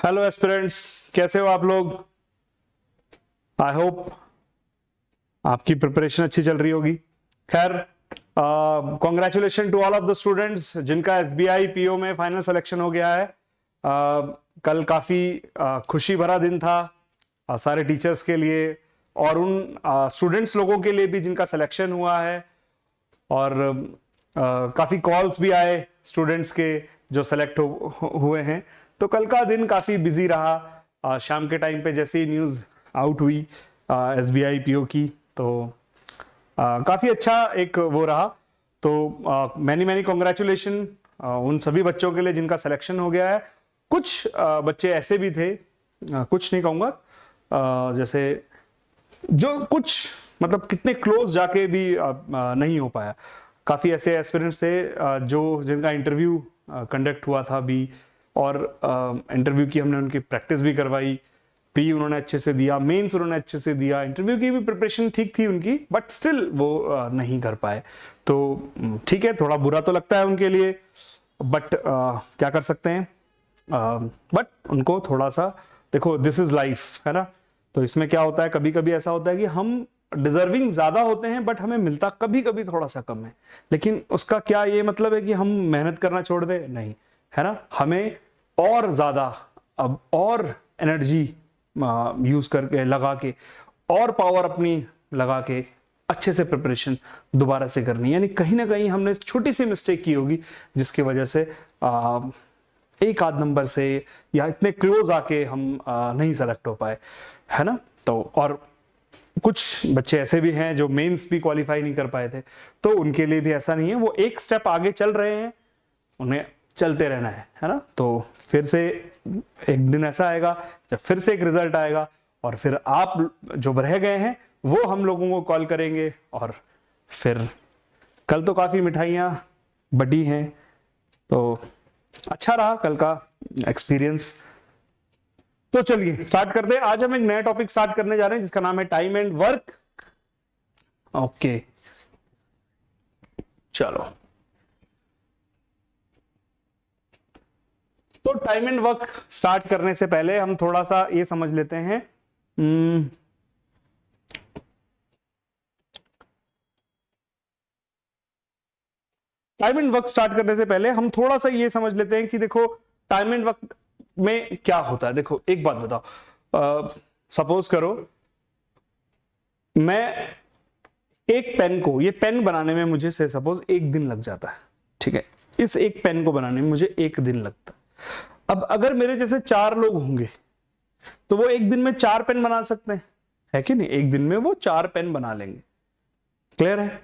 Hello aspirants, कैसे हो आप लोग। आई होप आपकी प्रिपरेशन अच्छी चल रही होगी। खैर, congratulation to all of the students जिनका एसबीआई पीओ में फाइनल सिलेक्शन हो गया है। कल काफी खुशी भरा दिन था सारे टीचर्स के लिए और उन स्टूडेंट्स लोगों के लिए भी जिनका सिलेक्शन हुआ है। और काफी कॉल्स भी आए स्टूडेंट्स के जो सेलेक्ट हुए हैं। तो कल का दिन काफी बिजी रहा। शाम के टाइम पे जैसे ही न्यूज आउट हुई एसबीआई पीओ की, तो काफी अच्छा एक वो रहा। तो मैनी कॉन्ग्रेचुलेशन उन सभी बच्चों के लिए जिनका सिलेक्शन हो गया है। कुछ बच्चे ऐसे भी थे, कुछ नहीं कहूंगा, जैसे जो कुछ मतलब कितने क्लोज जाके भी नहीं हो पाया। काफी ऐसे एस्पिरेंट्स थे जो जिनका इंटरव्यू कंडक्ट हुआ था अभी, और इंटरव्यू की हमने उनकी प्रैक्टिस भी करवाई। प्री उन्होंने अच्छे से दिया, मेंस उन्होंने अच्छे से दिया, इंटरव्यू की भी प्रिपरेशन ठीक थी उनकी, बट स्टिल वो नहीं कर पाए। तो ठीक है, थोड़ा बुरा तो लगता है उनके लिए, बट क्या कर सकते हैं। बट उनको थोड़ा सा देखो, दिस इज लाइफ, है ना। तो इसमें क्या होता है, कभी कभी ऐसा होता है कि हम डिजर्विंग ज्यादा होते हैं बट हमें मिलता कभी कभी थोड़ा सा कम है। लेकिन उसका क्या ये मतलब है कि हम मेहनत करना छोड़ दे? नहीं, है ना। हमें और ज्यादा अब और एनर्जी यूज करके लगा के और पावर अपनी लगा के अच्छे से प्रिपरेशन दोबारा से करनी। यानी कहीं ना कहीं हमने छोटी सी मिस्टेक की होगी जिसकी वजह से एक आध नंबर से या इतने क्लोज आके हम नहीं सेलेक्ट हो पाए, है ना। तो और कुछ बच्चे ऐसे भी हैं जो मेंस भी क्वालिफाई नहीं कर पाए थे, तो उनके लिए भी ऐसा नहीं है, वो एक स्टेप आगे चल रहे हैं, उन्हें चलते रहना है ना। तो फिर से एक दिन ऐसा आएगा जब फिर से एक रिजल्ट आएगा और फिर आप जो रह गए हैं वो हम लोगों को कॉल करेंगे। और फिर कल तो काफी मिठाइयां बटी हैं, तो अच्छा रहा कल का एक्सपीरियंस। तो चलिए स्टार्ट करते हैं। आज हम एक नया टॉपिक स्टार्ट करने जा रहे हैं जिसका नाम है टाइम एंड वर्क। ओके, चलो। तो टाइम एंड वर्क स्टार्ट करने से पहले हम थोड़ा सा ये समझ लेते हैं। टाइम एंड वर्क स्टार्ट करने से पहले हम थोड़ा सा ये समझ लेते हैं कि देखो टाइम एंड वर्क में क्या होता है। देखो एक बात बताओ, सपोज करो मैं एक पेन को, ये पेन बनाने में मुझे से सपोज एक दिन लग जाता है, ठीक है। इस एक पेन को बनाने में मुझे एक दिन लगता है। अब अगर मेरे जैसे 4 लोग होंगे तो वो एक दिन में 4 पेन बना सकते हैं, है कि नहीं। एक दिन में वो 4 पेन बना लेंगे, क्लियर है।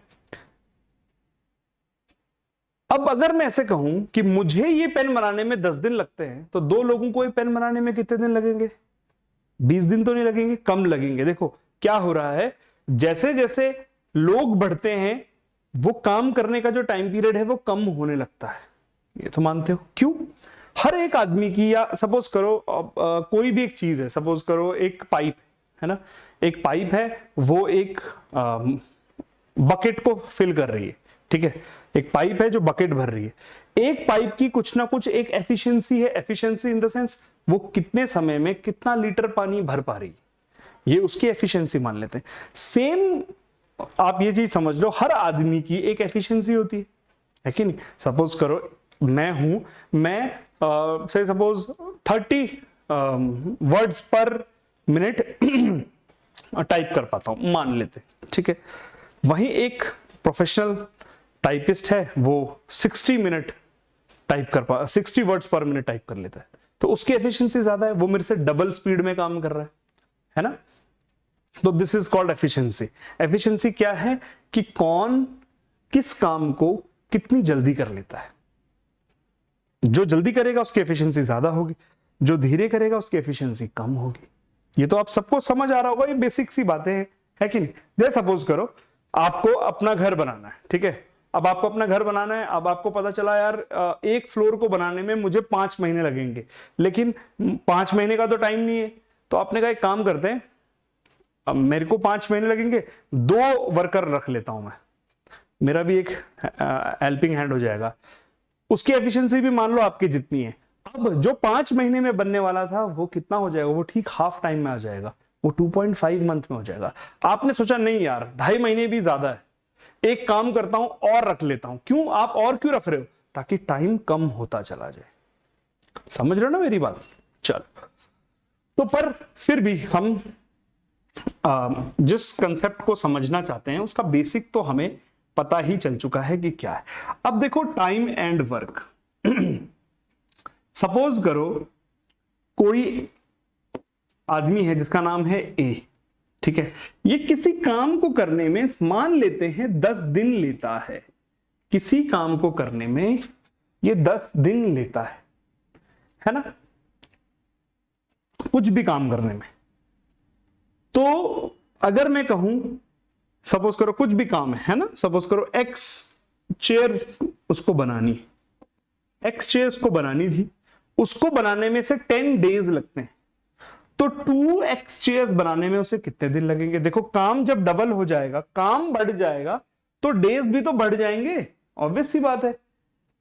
अब अगर मैं ऐसे कहूं कि मुझे ये पेन बनाने में 10 दिन लगते हैं, तो 2 लोगों को ये पेन बनाने में कितने दिन लगेंगे? 20 दिन तो नहीं लगेंगे, कम लगेंगे। देखो क्या हो रहा है, जैसे जैसे लोग बढ़ते हैं वो काम करने का जो टाइम पीरियड है वो कम होने लगता है। ये तो मानते हो। क्यों? हर एक आदमी की, या सपोज करो कोई भी एक चीज है, सपोज करो एक पाइप है ना, एक पाइप है, वो एक बकेट को फिल कर रही है, ठीक है। एक पाइप है जो बकेट भर रही है। एक पाइप की कुछ ना कुछ एक एफिशिएंसी है। एफिशिएंसी इन द सेंस वो कितने समय में कितना लीटर पानी भर पा रही है, ये उसकी एफिशिएंसी मान लेते हैं। सेम आप ये चीज समझ लो, हर आदमी की एक एफिशिएंसी होती है कि नहीं। सपोज करो मैं हूं, मैं से सपोज 30 वर्ड्स पर मिनट टाइप कर पाता हूं, मान लेते, ठीक है। वहीं एक प्रोफेशनल टाइपिस्ट है, वो 60 मिनट टाइप कर पा 60 वर्ड्स पर मिनट टाइप कर लेता है, तो उसकी एफिशिएंसी ज्यादा है, वो मेरे से डबल स्पीड में काम कर रहा है ना। तो this is called efficiency. Efficiency क्या है कि कौन किस काम को कितनी जल्दी कर लेता है। जो जल्दी करेगा उसकी एफिशिएंसी ज्यादा होगी, जो धीरे करेगा उसकी एफिशिएंसी कम होगी। ये तो आप सबको समझ आ रहा होगा, ये बेसिक सी बातें हैं, है कि नहीं। जैसे सपोज करो आपको अपना घर बनाना है, ठीक है। अब आपको अपना घर बनाना है, अब आपको पता चला यार एक फ्लोर को बनाने में मुझे 5 महीने लगेंगे, लेकिन 5 महीने का तो टाइम नहीं है। तो आपने कहा एक काम करते हैं, अब मेरे को 5 महीने लगेंगे, 2 वर्कर रख लेता हूं मैं, मेरा भी एक हेल्पिंग हैंड हो जाएगा। उसकी एफिशिएंसी भी मान लो आपकी जितनी है, अब जो 5 महीने में बनने वाला था वो कितना हो जाएगा, वो ठीक हाफ टाइम में आ जाएगा, वो 2.5 मंथ में हो जाएगा। आपने सोचा नहीं यार 2.5 महीने भी ज्यादा है, एक काम करता हूं और रख लेता हूं। क्यों, आप और क्यों रख रहे हो, ताकि टाइम कम होता चला जाए। समझ रहे हो ना मेरी बात। चल तो पर फिर भी हम जिस कंसेप्ट को समझना चाहते हैं उसका बेसिक तो हमें पता ही चल चुका है कि क्या है। अब देखो टाइम एंड वर्क। सपोज करो कोई आदमी है जिसका नाम है ए, ठीक है, ये किसी काम को करने में मान लेते हैं 10 दिन लेता है, किसी काम को करने में ये 10 दिन लेता है ना, कुछ भी काम करने में। तो अगर मैं कहूं सपोज करो कुछ भी काम है ना, सपोज करो एक्स चेयर उसको बनानी, एक्स चेयर उसको बनानी थी, उसको बनाने में से 10 डेज लगते हैं, तो 2x चेयर्स बनाने में उसे कितने दिन लगेंगे। देखो काम जब डबल हो जाएगा, काम बढ़ जाएगा, तो डेज भी तो बढ़ जाएंगे, ऑब्वियस सी बात है।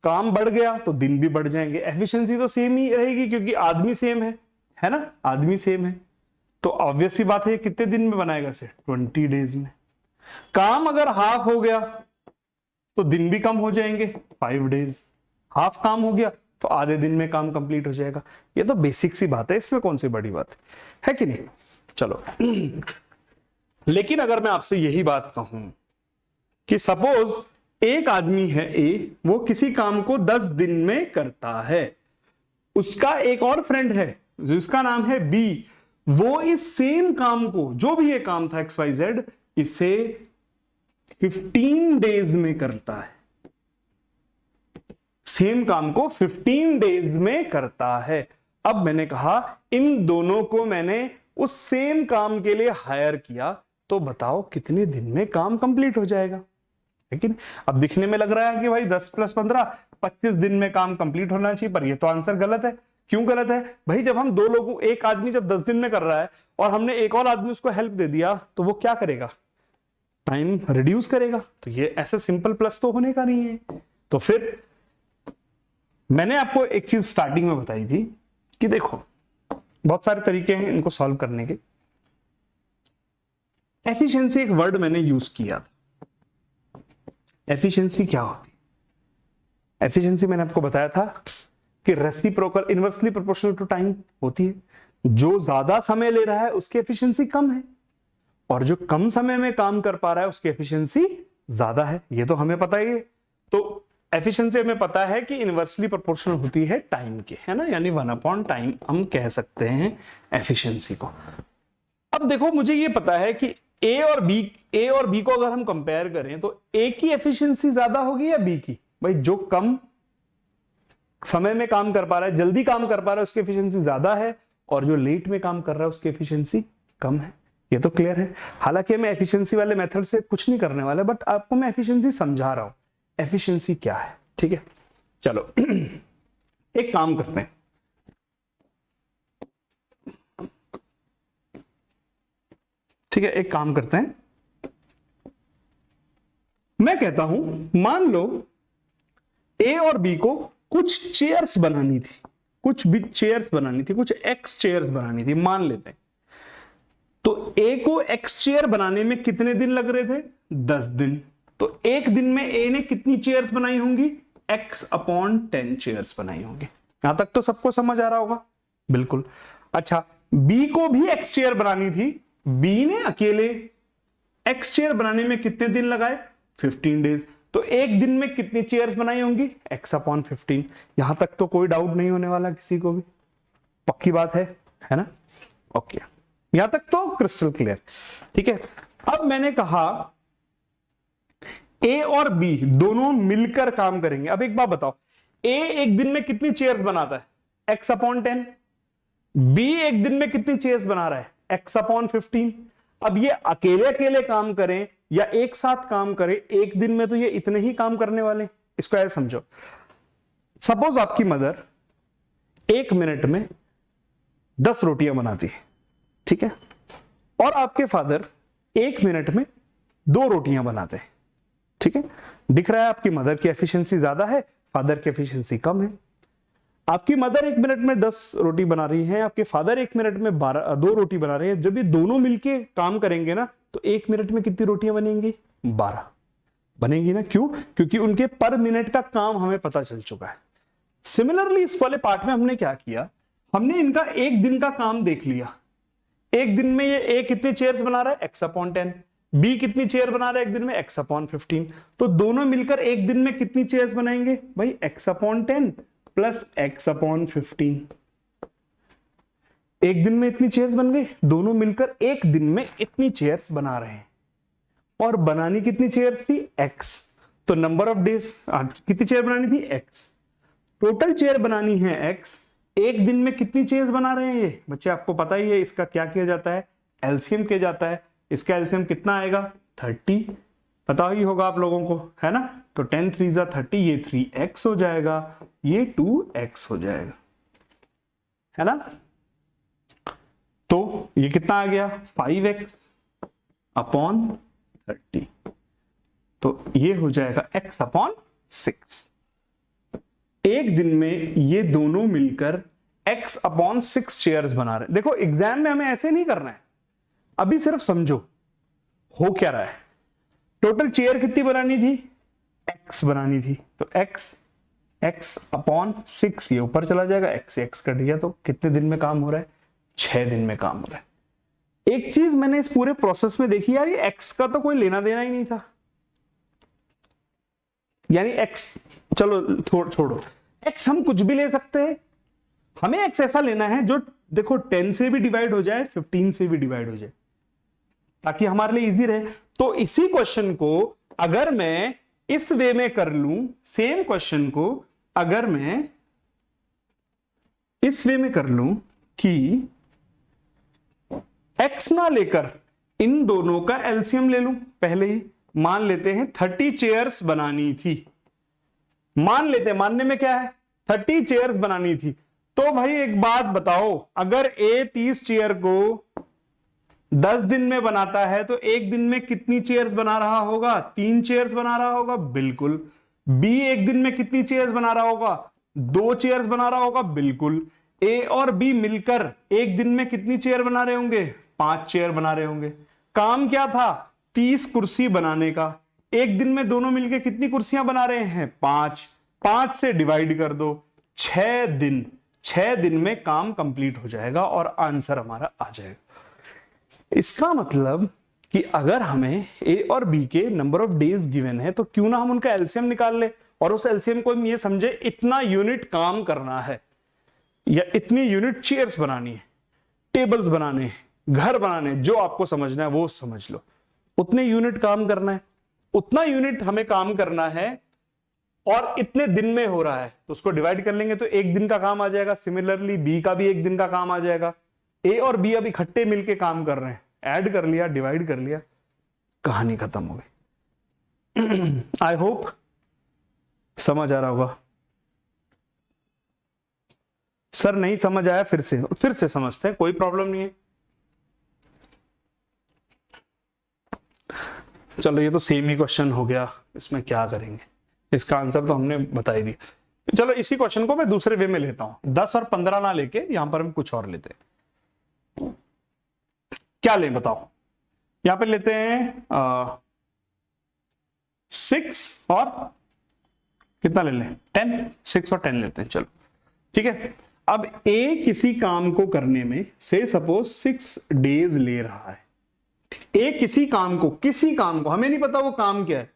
काम बढ़ गया तो दिन भी बढ़ जाएंगे, एफिशिएंसी तो सेम ही रहेगी क्योंकि आदमी सेम है ना, आदमी सेम है, तो ऑब्वियस सी बात है कितने दिन में बनाएगा इसे, 20 डेज में। काम अगर हाफ हो गया तो दिन भी कम हो जाएंगे, 5 डेज। हाफ काम हो गया तो आधे दिन में काम कंप्लीट हो जाएगा। ये तो बेसिक सी बात है, इसमें कौन सी बड़ी बात है कि नहीं। चलो लेकिन अगर मैं आपसे यही बात कहूं कि सपोज एक आदमी है ए, वो किसी काम को 10 दिन में करता है, उसका एक और फ्रेंड है जिसका नाम है बी, वो इस सेम काम को, जो भी ये काम था XYZ, इसे 15 डेज में करता है, सेम काम को 15 डेज में करता है। अब मैंने कहा इन दोनों को मैंने उस सेम काम के लिए हायर किया, तो बताओ कितने दिन में काम कंप्लीट हो जाएगा। लेकिन अब दिखने में लग रहा है कि भाई 10 + 15 25 दिन में काम कंप्लीट होना चाहिए, पर यह तो आंसर गलत है। क्यों गलत है भाई, जब हम दो लोगों, एक आदमी जब 10 दिन में कर रहा है और हमने एक और आदमी उसको हेल्प दे दिया, तो वो क्या करेगा, टाइम रिड्यूस करेगा। तो ये ऐसे सिंपल प्लस तो होने का नहीं है। तो फिर मैंने आपको एक चीज स्टार्टिंग में बताई थी कि देखो बहुत सारे तरीके हैं इनको सॉल्व करने के। एफिशिएंसी एक वर्ड मैंने यूज किया था। एफिशिएंसी क्या होती है, एफिशिएंसी मैंने आपको बताया था कि reciprocal, inversely proportional to time होती है। जो ज्यादा समय ले रहा है उसकी एफिशिएंसी कम है, और जो कम समय में काम कर पा रहा है उसकी एफिशिएंसी ज्यादा है। ये तो हमें पता ही है। तो एफिशिएंसी हमें पता है कि इनवर्सली प्रोपोर्शनल होती है टाइम के, है ना, यानी 1/टाइम हम कह सकते हैं एफिशिएंसी को। अब देखो मुझे ये पता है कि ए और बी को अगर हम कंपेयर करें तो ए की एफिशिएंसी ज्यादा होगी या बी की। भाई जो कम समय में काम कर पा रहा है, जल्दी काम कर पा रहा है, उसकी एफिशिएंसी ज्यादा है, और जो लेट में काम कर रहा है उसकी एफिशिएंसी कम है। ये तो क्लियर है। हालांकि मैं एफिशिएंसी वाले मेथड से कुछ नहीं करने वाला, बट आपको मैं एफिशिएंसी समझा रहा हूं, एफिशिएंसी क्या है। ठीक है, चलो एक काम करते हैं, ठीक है, एक काम करते हैं। मैं कहता हूं मान लो ए और बी को कुछ चेयर्स बनानी थी, कुछ भी चेयर्स बनानी थी, कुछ एक्स चेयर्स बनानी थी, मान लेते हैं। तो ए को एक्स चेयर बनाने में कितने दिन लग रहे थे, 10 दिन। तो एक दिन में ए ने कितनी चेयर्स बनाई होंगी, x/10 चेयर्स बनाई होंगी। यहां तक तो सबको समझ आ रहा होगा, बिल्कुल। अच्छा, बी को भी एक्स चेयर बनानी थी, बी ने अकेले एक्स चेयर बनाने में कितने दिन लगाए, 15 डेज। तो एक दिन में कितनी चेयर्स बनाई होंगी, x/15। यहां तक तो कोई डाउट नहीं होने वाला किसी को भी, पक्की बात है ना। ओके, यहां तक तो क्रिस्टल क्लियर। ठीक है, अब मैंने कहा ए और बी दोनों मिलकर काम करेंगे। अब एक बात बताओ, ए एक दिन में कितनी चेयर्स बनाता है, x/10। बी एक दिन में कितनी चेयर्स बना रहा है, x/15। अब ये अकेले अकेले काम करें या एक साथ काम करें, एक दिन में तो ये इतने ही काम करने वाले। इसको ऐसे समझो, सपोज आपकी मदर 1 मिनट में 10 रोटियां बनाती है, ठीक है, और आपके फादर 1 मिनट में 2 रोटियां बनाते हैं। ठीक है, दिख रहा है आपकी मदर की एफिशिएंसी ज्यादा है, फादर की एफिशिएंसी कम है। आपकी मदर 1 मिनट में 10 रोटी बना रही है, आपके फादर 1 मिनट में 2 रोटी बना रहे हैं। जब ये दोनों मिलके काम करेंगे ना तो 1 मिनट में कितनी रोटियां बनेंगी? 12 बनेंगी ना। क्यों? क्योंकि उनके पर मिनट का काम हमें पता चल चुका है। सिमिलरली इस वाले पार्ट में हमने क्या किया, हमने इनका एक दिन का काम देख लिया। एक दिन में ये ए कितनी चेयर्स बना रहा है? x/10। बी कितनी चेयर बना रहा है एक दिन में? x/15। तो दोनों मिलकर एक दिन में कितनी चेयर्स बनाएंगे भाई? x/10 plus x/15। एक दिन में इतनी चेयर्स बन गई, दोनों मिलकर एक दिन में इतनी चेयर्स बना रहे हैं। और बनानी कितनी चेयर्स थी? x। तो नंबर ऑफ डेज कितनी चेयर बनानी थी? x। टोटल चेयर बनानी है x। एक दिन में कितनी चेयर्स बना रहे हैं ये बच्चे? आपको पता ही है इसका क्या किया जाता है? एलसीएम किया जाता है। इसका एलसीएम कितना आएगा? 30। पता ही होगा आप लोगों को, है ना। तो 10 3 जा 30, ये 3x हो जाएगा, ये 2x हो जाएगा, है ना। तो ये कितना आ गया? 5x/30। तो ये हो जाएगा x/6। एक दिन में ये दोनों मिलकर x/6 चेयर्स बना रहे हैं। देखो एग्जाम में हमें ऐसे नहीं करना है, अभी सिर्फ समझो हो क्या रहा है। टोटल चेयर कितनी बनानी थी? x बनानी थी। तो x/6 ये ऊपर चला जाएगा, x से x कट गया। तो कितने दिन में काम हो रहा है? 6 दिन में काम हो रहा है। एक चीज मैंने इस पूरे प्रोसेस में देखी यार, ये x का तो कोई लेना देना ही नहीं था। यानी x चलो छोड़ो, x हम कुछ भी ले सकते हैं। हमें x ऐसा लेना है जो देखो 10 से भी डिवाइड हो जाए, 15 से भी डिवाइड हो जाए, ताकि हमारे लिए इजी रहे। तो इसी क्वेश्चन को अगर मैं इस वे में कर लूं, सेम क्वेश्चन को अगर मैं इस वे में कर लूं कि x ना लेकर इन दोनों का एलसीएम ले लूं, पहले ही मान लेते हैं 30 चेयर्स बनानी थी। मान लेते हैं, मानने में क्या है? 30 चेयर्स बनानी थी। तो भाई एक बात बताओ, अगर ए 30 चेयर को 10 दिन में बनाता है तो एक दिन में कितनी चेयर्स बना रहा होगा? 3 चेयर्स बना रहा होगा, बिल्कुल। बी एक दिन में कितनी चेयर्स बना रहा होगा? 2 चेयर्स बना रहा होगा, बिल्कुल। ए और बी मिलकर एक दिन में कितनी चेयर बना रहे होंगे? 5 चेयर बना रहे होंगे। काम क्या था? 30 कुर्सी बनाने का। एक दिन में दोनों मिलकर कितनी कुर्सियां बना रहे हैं? 5। 5 से डिवाइड कर दो, 6 दिन। 6 दिन में काम कंप्लीट हो जाएगा और आंसर हमारा आ जाएगा। इसका मतलब कि अगर हमें ए और बी के नंबर ऑफ डेज गिवन है तो क्यों ना हम उनका एलसीएम निकाल ले, और उस एलसीएम को हम ये समझे इतना यूनिट काम करना है या इतनी यूनिट चेयर्स बनानी है, टेबल्स बनाने हैं, घर बनाने, जो आपको समझना है वो समझ लो। उतने यूनिट काम करना है, उतना यूनिट हमें काम करना है और इतने दिन में हो रहा है, तो उसको डिवाइड कर लेंगे तो एक दिन का काम आ जाएगा। सिमिलरली बी का भी एक दिन का काम आ जाएगा। ए और बी अब इकट्ठे मिलके काम कर रहे हैं, ऐड कर लिया, डिवाइड कर लिया, कहानी खत्म हो गई। आई होप समझ आ रहा होगा। सर नहीं समझ आया, फिर से समझते हैं, कोई प्रॉब्लम नहीं है। चलो ये तो सेम ही क्वेश्चन हो गया, इसमें क्या करेंगे, इसका आंसर तो हमने बता ही दिया। चलो इसी क्वेश्चन को मैं दूसरे वे में लेता हूं, 10 और 15 ना लेके यहां पर हम कुछ और लेते हैं। क्या लें बताओ? यहां पे लेते हैं 6 और कितना ले लें? 10। 6 और 10 लेते हैं, चलो ठीक है। अब ए किसी काम को करने में से सपोज 6 डेज ले रहा है। ए किसी काम को हमें नहीं पता वो काम क्या है।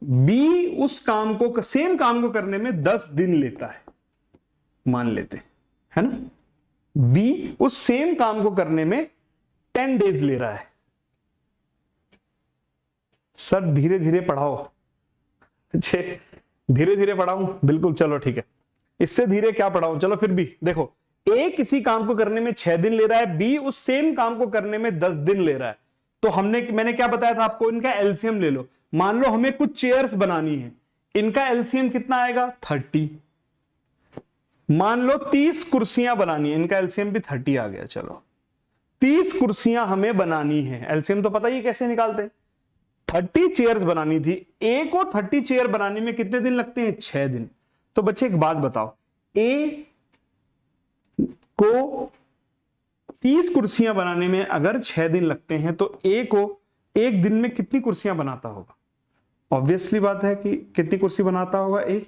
बी उस काम को, सेम काम को करने में 10 दिन लेता है, मान लेते है ना। बी उस सेम काम को करने में 10 डेज ले रहा है। सर धीरे धीरे पढ़ाओ, धीरे धीरे पढ़ाऊं, बिल्कुल चलो ठीक है। इससे धीरे क्या पढ़ाऊं, चलो फिर भी देखो, ए किसी काम को करने में 6 दिन ले रहा है, बी उस सेम काम को करने में 10 दिन ले रहा है। तो मैंने क्या बताया था आपको, इनका एलसीएम ले लो। मान लो हमें कुछ चेयर्स बनानी है, इनका एलसीएम कितना आएगा? 30। मान लो 30 कुर्सियां बनानी है, इनका एलसीएम भी 30 आ गया। चलो 30 कुर्सियां हमें बनानी है, एलसीएम तो पता ही कैसे निकालते हैं। 30 चेयर्स बनानी थी, ए को 30 चेयर बनाने में कितने दिन लगते हैं? 6 दिन। तो बच्चे एक बात बताओ, ए को 30 कुर्सियां बनाने में अगर 6 दिन लगते हैं तो ए को एक दिन में कितनी कुर्सियां बनाता होगा? ऑब्वियसली बात है कि कितनी कुर्सी बनाता होगा ए?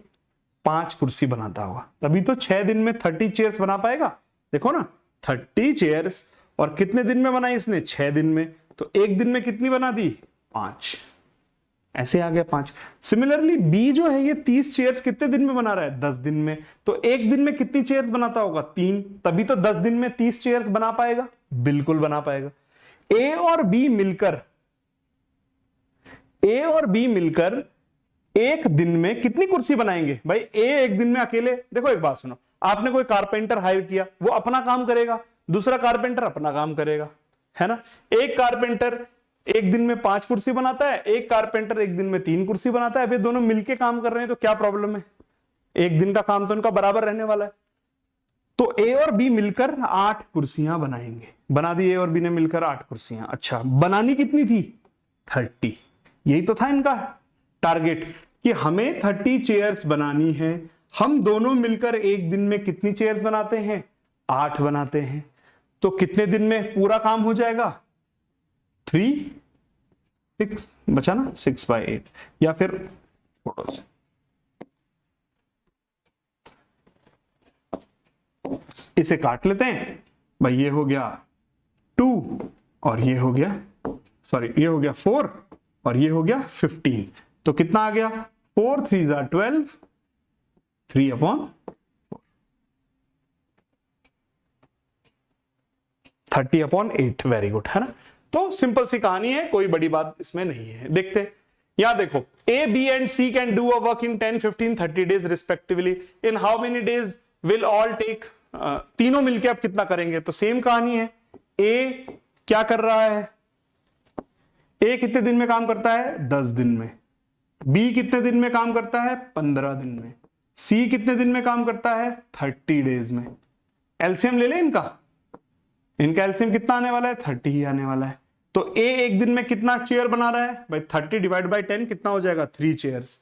5 कुर्सी बनाता होगा, तभी तो 6 दिन में 30 चेयर्स बना पाएगा। देखो ना, 30 चेयर्स, और कितने दिन में बनाई इसने? 6 दिन में। तो एक दिन में कितनी बना दी? 5। ऐसे आ गया 5। सिमिलरली बी जो है ये 30 चेयर्स कितने दिन में बना रहा है? 10 दिन में। तो एक दिन में कितनी चेयर्स बनाता होगा? 3। तभी तो 10 दिन में 30 चेयर्स बना पाएगा। बिल्कुल बना पाएगा। ए और बी मिलकर एक दिन में कितनी कुर्सी बनाएंगे? भाई ए एक दिन में अकेले, देखो एक बात सुनो, आपने कोई कारपेंटर हायर किया, वो अपना काम करेगा, दूसरा कारपेंटर अपना काम करेगा, है ना। एक कारपेंटर एक दिन में 5 कुर्सी बनाता है, एक कारपेंटर एक दिन में 3 कुर्सी बनाता है। अभी दोनों मिलके काम कर रहे हैं तो क्या प्रॉब्लम है? एक दिन का काम तो उनका बराबर रहने वाला है। तो ए और बी मिलकर 8 कुर्सियां बनाएंगे। बना दी ए और बी ने मिलकर 8 कुर्सियां। अच्छा, बनानी कितनी थी? 30। यही तो था इनका टारगेट कि हमें 30 चेयर्स बनानी है। हम दोनों मिलकर एक दिन में कितनी चेयर्स बनाते हैं? 8 बनाते हैं। तो कितने दिन में पूरा काम हो जाएगा? 3, 6 बचा ना, 6/8। या फिर फोटो से इसे काट लेते हैं। भाई ये हो गया 2 और ये हो गया, सॉरी ये हो गया 4 और ये हो गया 15। तो कितना आ गया? 4 3 12, 3/4, 30/8। वेरी गुड, है ना। तो सिंपल सी कहानी है, कोई बड़ी बात इसमें नहीं है। देखते हैं, यहां देखो, A B and C can do a work in 10 15 30 days respectively. In how many days will all take? तीनों मिलके अब कितना करेंगे? तो सेम कहानी है। ए क्या कर रहा है? ए कितने दिन में काम करता है? 10 दिन में। बी कितने दिन में काम करता है? 15 दिन में। सी कितने दिन में काम करता है? 30 डेज में। एलसीएम ले लें इनका एलसीएम कितना आने वाला है? 30 ही आने वाला है। तो ए एक दिन में कितना चेयर बना रहा है? भाई 30 डिवाइड बाई 10 कितना हो जाएगा? 3 चेयर्स।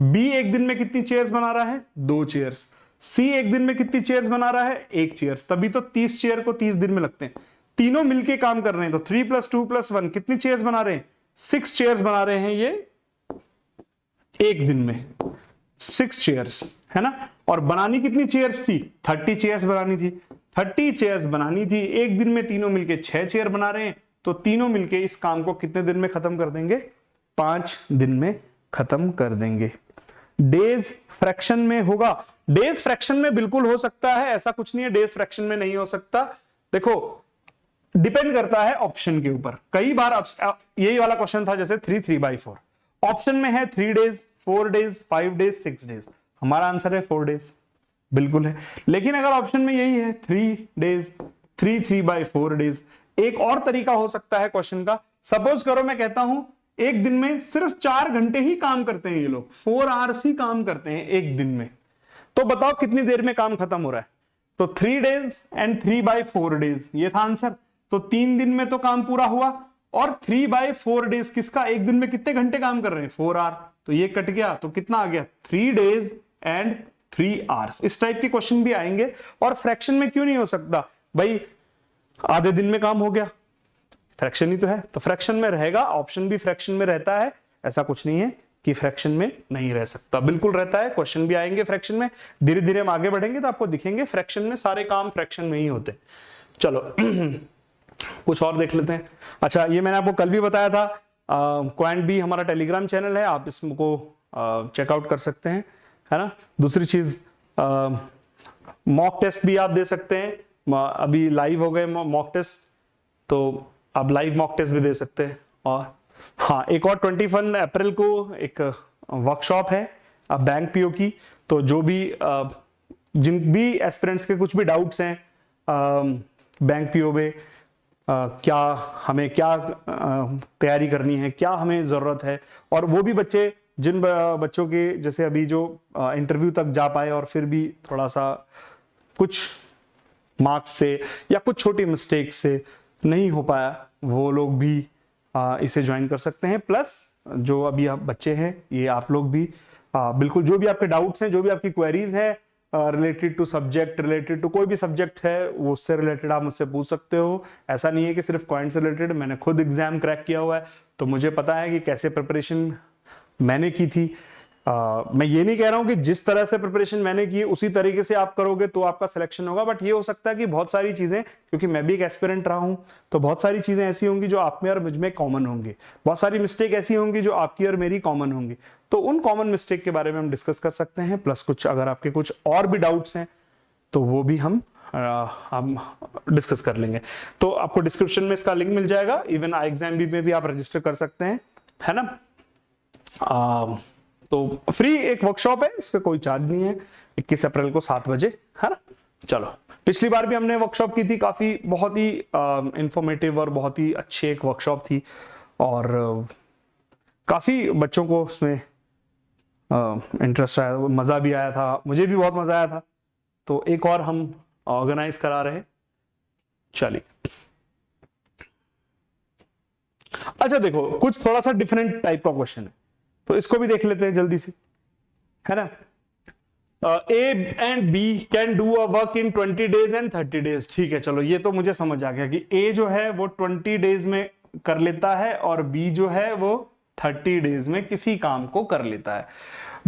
बी एक दिन में कितनी चेयर्स बना रहा है? 2 चेयर्स। सी एक दिन में कितनी चेयर्स बना रहा है? 1 चेयर्स। तभी तो 30 चेयर को 30 दिन में लगते हैं। तीनों मिलके काम कर रहे हैं, तो 3 + 2 + 1 कितनी चेयर्स बना रहे हैं? 6 चेयर्स बना रहे हैं ये एक दिन में। 6 चेयर्स, है ना। और बनानी कितनी चेयर्स थी? 30 चेयर्स बनानी थी। 30 चेयर्स बनानी थी, एक दिन में तीनों मिलके 6 चेयर बना रहे हैं। तो तीनों मिलके इस काम को कितने दिन में खत्म कर देंगे? 5 दिन में खत्म कर देंगे। डेज फ्रैक्शन में होगा? डेज फ्रैक्शन में बिल्कुल हो सकता है, ऐसा कुछ नहीं है डेज फ्रैक्शन में नहीं हो सकता। देखो, डिपेंड करता है ऑप्शन के ऊपर। कई बार यही वाला क्वेश्चन था, जैसे 3 3/4 ऑप्शन में है 3 डेज, 4 डेज, 5 डेज, 6 डेज। हमारा आंसर है 4 डेज, बिल्कुल है। लेकिन अगर ऑप्शन में यही है 3 डेज, 3 3/4 डेज। एक और तरीका हो सकता है क्वेश्चन का। सपोज करो मैं कहता हूं एक दिन में सिर्फ 4 घंटे ही काम करते हैं ये लोग, 4 आवर्स ही काम करते हैं एक दिन में। तो बताओ कितनी देर में काम खत्म हो रहा है? तो 3 डेज एंड 3/4 डेज, ये था आंसर। तो 3 दिन में तो काम पूरा हुआ। और 3/4 डेज किसका? एक दिन में कितने घंटे काम कर रहे हैं? 4 आवर। तो ये कट गया, तो कितना आ गया? 3 डेज एंड 3 आवर्स। इस टाइप के क्वेश्चन भी आएंगे। और फ्रैक्शन में क्यों नहीं हो सकता? भाई आधे दिन में काम हो गया, फ्रैक्शन ही तो है, तो फ्रैक्शन में रहेगा। ऑप्शन भी फ्रैक्शन में रहता है, ऐसा कुछ नहीं है कि फ्रैक्शन में नहीं रह सकता, बिल्कुल रहता है। क्वेश्चन भी आएंगे फ्रैक्शन में। धीरे धीरे हम आगे बढ़ेंगे तो आपको दिखेंगे फ्रैक्शन में सारे काम फ्रैक्शन में ही होते। चलो कुछ और देख लेते हैं। अच्छा, ये मैंने आपको कल भी बताया था, क्वांट भी हमारा टेलीग्राम चैनल है, आप इसको चेकआउट कर सकते हैं, है ना। दूसरी चीज, मॉक टेस्ट भी आप दे सकते हैं। अभी लाइव हो गए मॉक टेस्ट, तो आप लाइव मॉक टेस्ट भी दे सकते हैं। और हाँ, एक और 21 अप्रैल को एक वर्कशॉप है बैंक पीओ की। तो जो भी जिन भी एस्पिरेंट्स के कुछ भी डाउट्स हैं बैंक पीओ में, क्या हमें क्या तैयारी करनी है, क्या हमें जरूरत है, और वो भी बच्चे जिन बच्चों के जैसे अभी जो इंटरव्यू तक जा पाए और फिर भी थोड़ा सा कुछ मार्क्स से या कुछ छोटी मिस्टेक से नहीं हो पाया, वो लोग भी इसे ज्वाइन कर सकते हैं। प्लस जो अभी आप बच्चे हैं, ये आप लोग भी बिल्कुल जो भी आपके डाउट्स हैं, जो भी आपकी क्वेरीज है, related to subject, related to कोई भी सब्जेक्ट है वो उससे रिलेटेड आप मुझसे पूछ सकते हो। ऐसा नहीं है कि सिर्फ क्वांट से रिलेटेड, मैंने खुद एग्जाम क्रैक किया हुआ है तो मुझे पता है कि कैसे प्रिपरेशन मैंने की थी। मैं ये नहीं कह रहा हूं कि जिस तरह से प्रिपरेशन मैंने की उसी तरीके से आप करोगे तो आपका सिलेक्शन होगा, बट ये हो सकता है कि बहुत सारी चीजें, क्योंकि मैं भी एक एस्पिरेंट रहा हूं, तो बहुत सारी चीजें ऐसी होंगी जो आप में और मुझ में कॉमन होंगी, बहुत सारी मिस्टेक ऐसी होंगी जो आपकी और मेरी कॉमन होंगी। तो उन कॉमन मिस्टेक के बारे में हम डिस्कस कर सकते हैं, प्लस कुछ अगर आपके कुछ और भी डाउट्स हैं तो वो भी हम डिस्कस कर लेंगे। तो आपको डिस्क्रिप्शन में इसका लिंक मिल जाएगा, इवन IXAM में भी आप रजिस्टर कर सकते हैं, है ना। तो फ्री एक वर्कशॉप है, इस पे कोई चार्ज नहीं है, 21 अप्रैल को 7 बजे, है ना। चलो, पिछली बार भी हमने वर्कशॉप की थी, काफी बहुत ही इंफॉर्मेटिव और बहुत ही अच्छी एक वर्कशॉप थी और काफी बच्चों को उसमें इंटरेस्ट आया, मजा भी आया था, मुझे भी बहुत मजा आया था। तो एक और हम ऑर्गेनाइज करा रहे हैं। चलिए, अच्छा देखो, कुछ थोड़ा सा डिफरेंट टाइप का क्वेश्चन है तो इसको भी देख लेते हैं जल्दी से, है ना। A and B can do a work in 20 days and 30 days। ठीक है, चलो ये तो मुझे समझ आ गया कि A जो है वो 20 डेज में कर लेता है और B जो है वो 30 डेज में किसी काम को कर लेता है।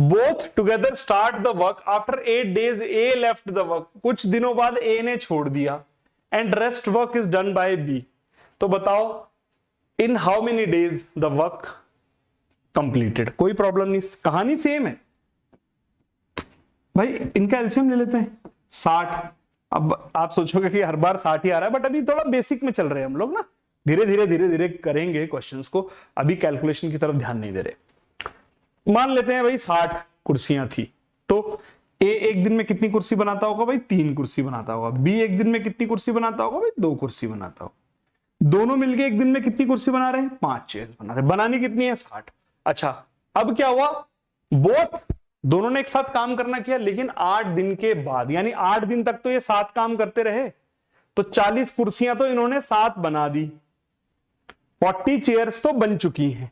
Both together start the work after 8 days A left the work. कुछ दिनों बाद A ने छोड़ दिया and rest work is done by B। तो बताओ इन how many days the work completed. कोई प्रॉब्लम नहीं, कहानी सेम है भाई। इनका एलसीएम ले लेते हैं 60। अब आप सोचोगे कि हर बार 60 ही आ रहा है, बट अभी थोड़ा बेसिक में चल रहे हैं हम लोग ना, धीरे धीरे करेंगे क्वेश्चंस को, अभी कैलकुलेशन की तरफ ध्यान नहीं दे रहे। मान लेते हैं भाई 60 कुर्सियां थी, तो ए एक दिन में कितनी कुर्सी बनाता होगा भाई? 3 कुर्सी बनाता होगा। बी एक दिन में कितनी कुर्सी बनाता होगा भाई? 2 कुर्सी बनाता होगा। दोनों मिलके एक दिन में कितनी कुर्सी बना रहे हैं? 5 चेयर बना रहे हैं। बनानी कितनी है? 60। अच्छा, अब क्या हुआ, बोथ दोनों ने एक साथ काम करना किया, लेकिन 8 दिन के बाद, यानी 8 दिन तक तो ये साथ काम करते रहे, तो 40 कुर्सियां तो इन्होंने साथ बना दी, 40 चेयर्स तो बन चुकी हैं।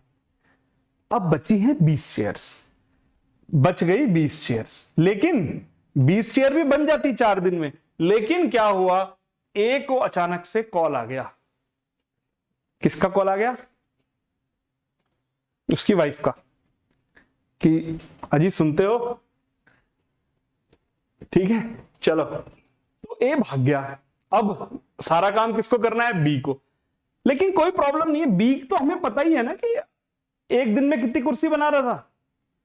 अब बची हैं 20 चेयर्स, बच गई 20 चेयर्स, लेकिन 20 चेयर भी बन जाती 4 दिन में, लेकिन क्या हुआ, ए को अचानक से कॉल आ गया। किसका कॉल आ गया? उसकी वाइफ का, कि अजी सुनते हो, ठीक है चलो। तो ए भाग गया। अब सारा काम किसको करना है? बी को। लेकिन कोई प्रॉब्लम नहीं है, बी तो हमें पता ही है ना कि एक दिन में कितनी कुर्सी बना रहा था।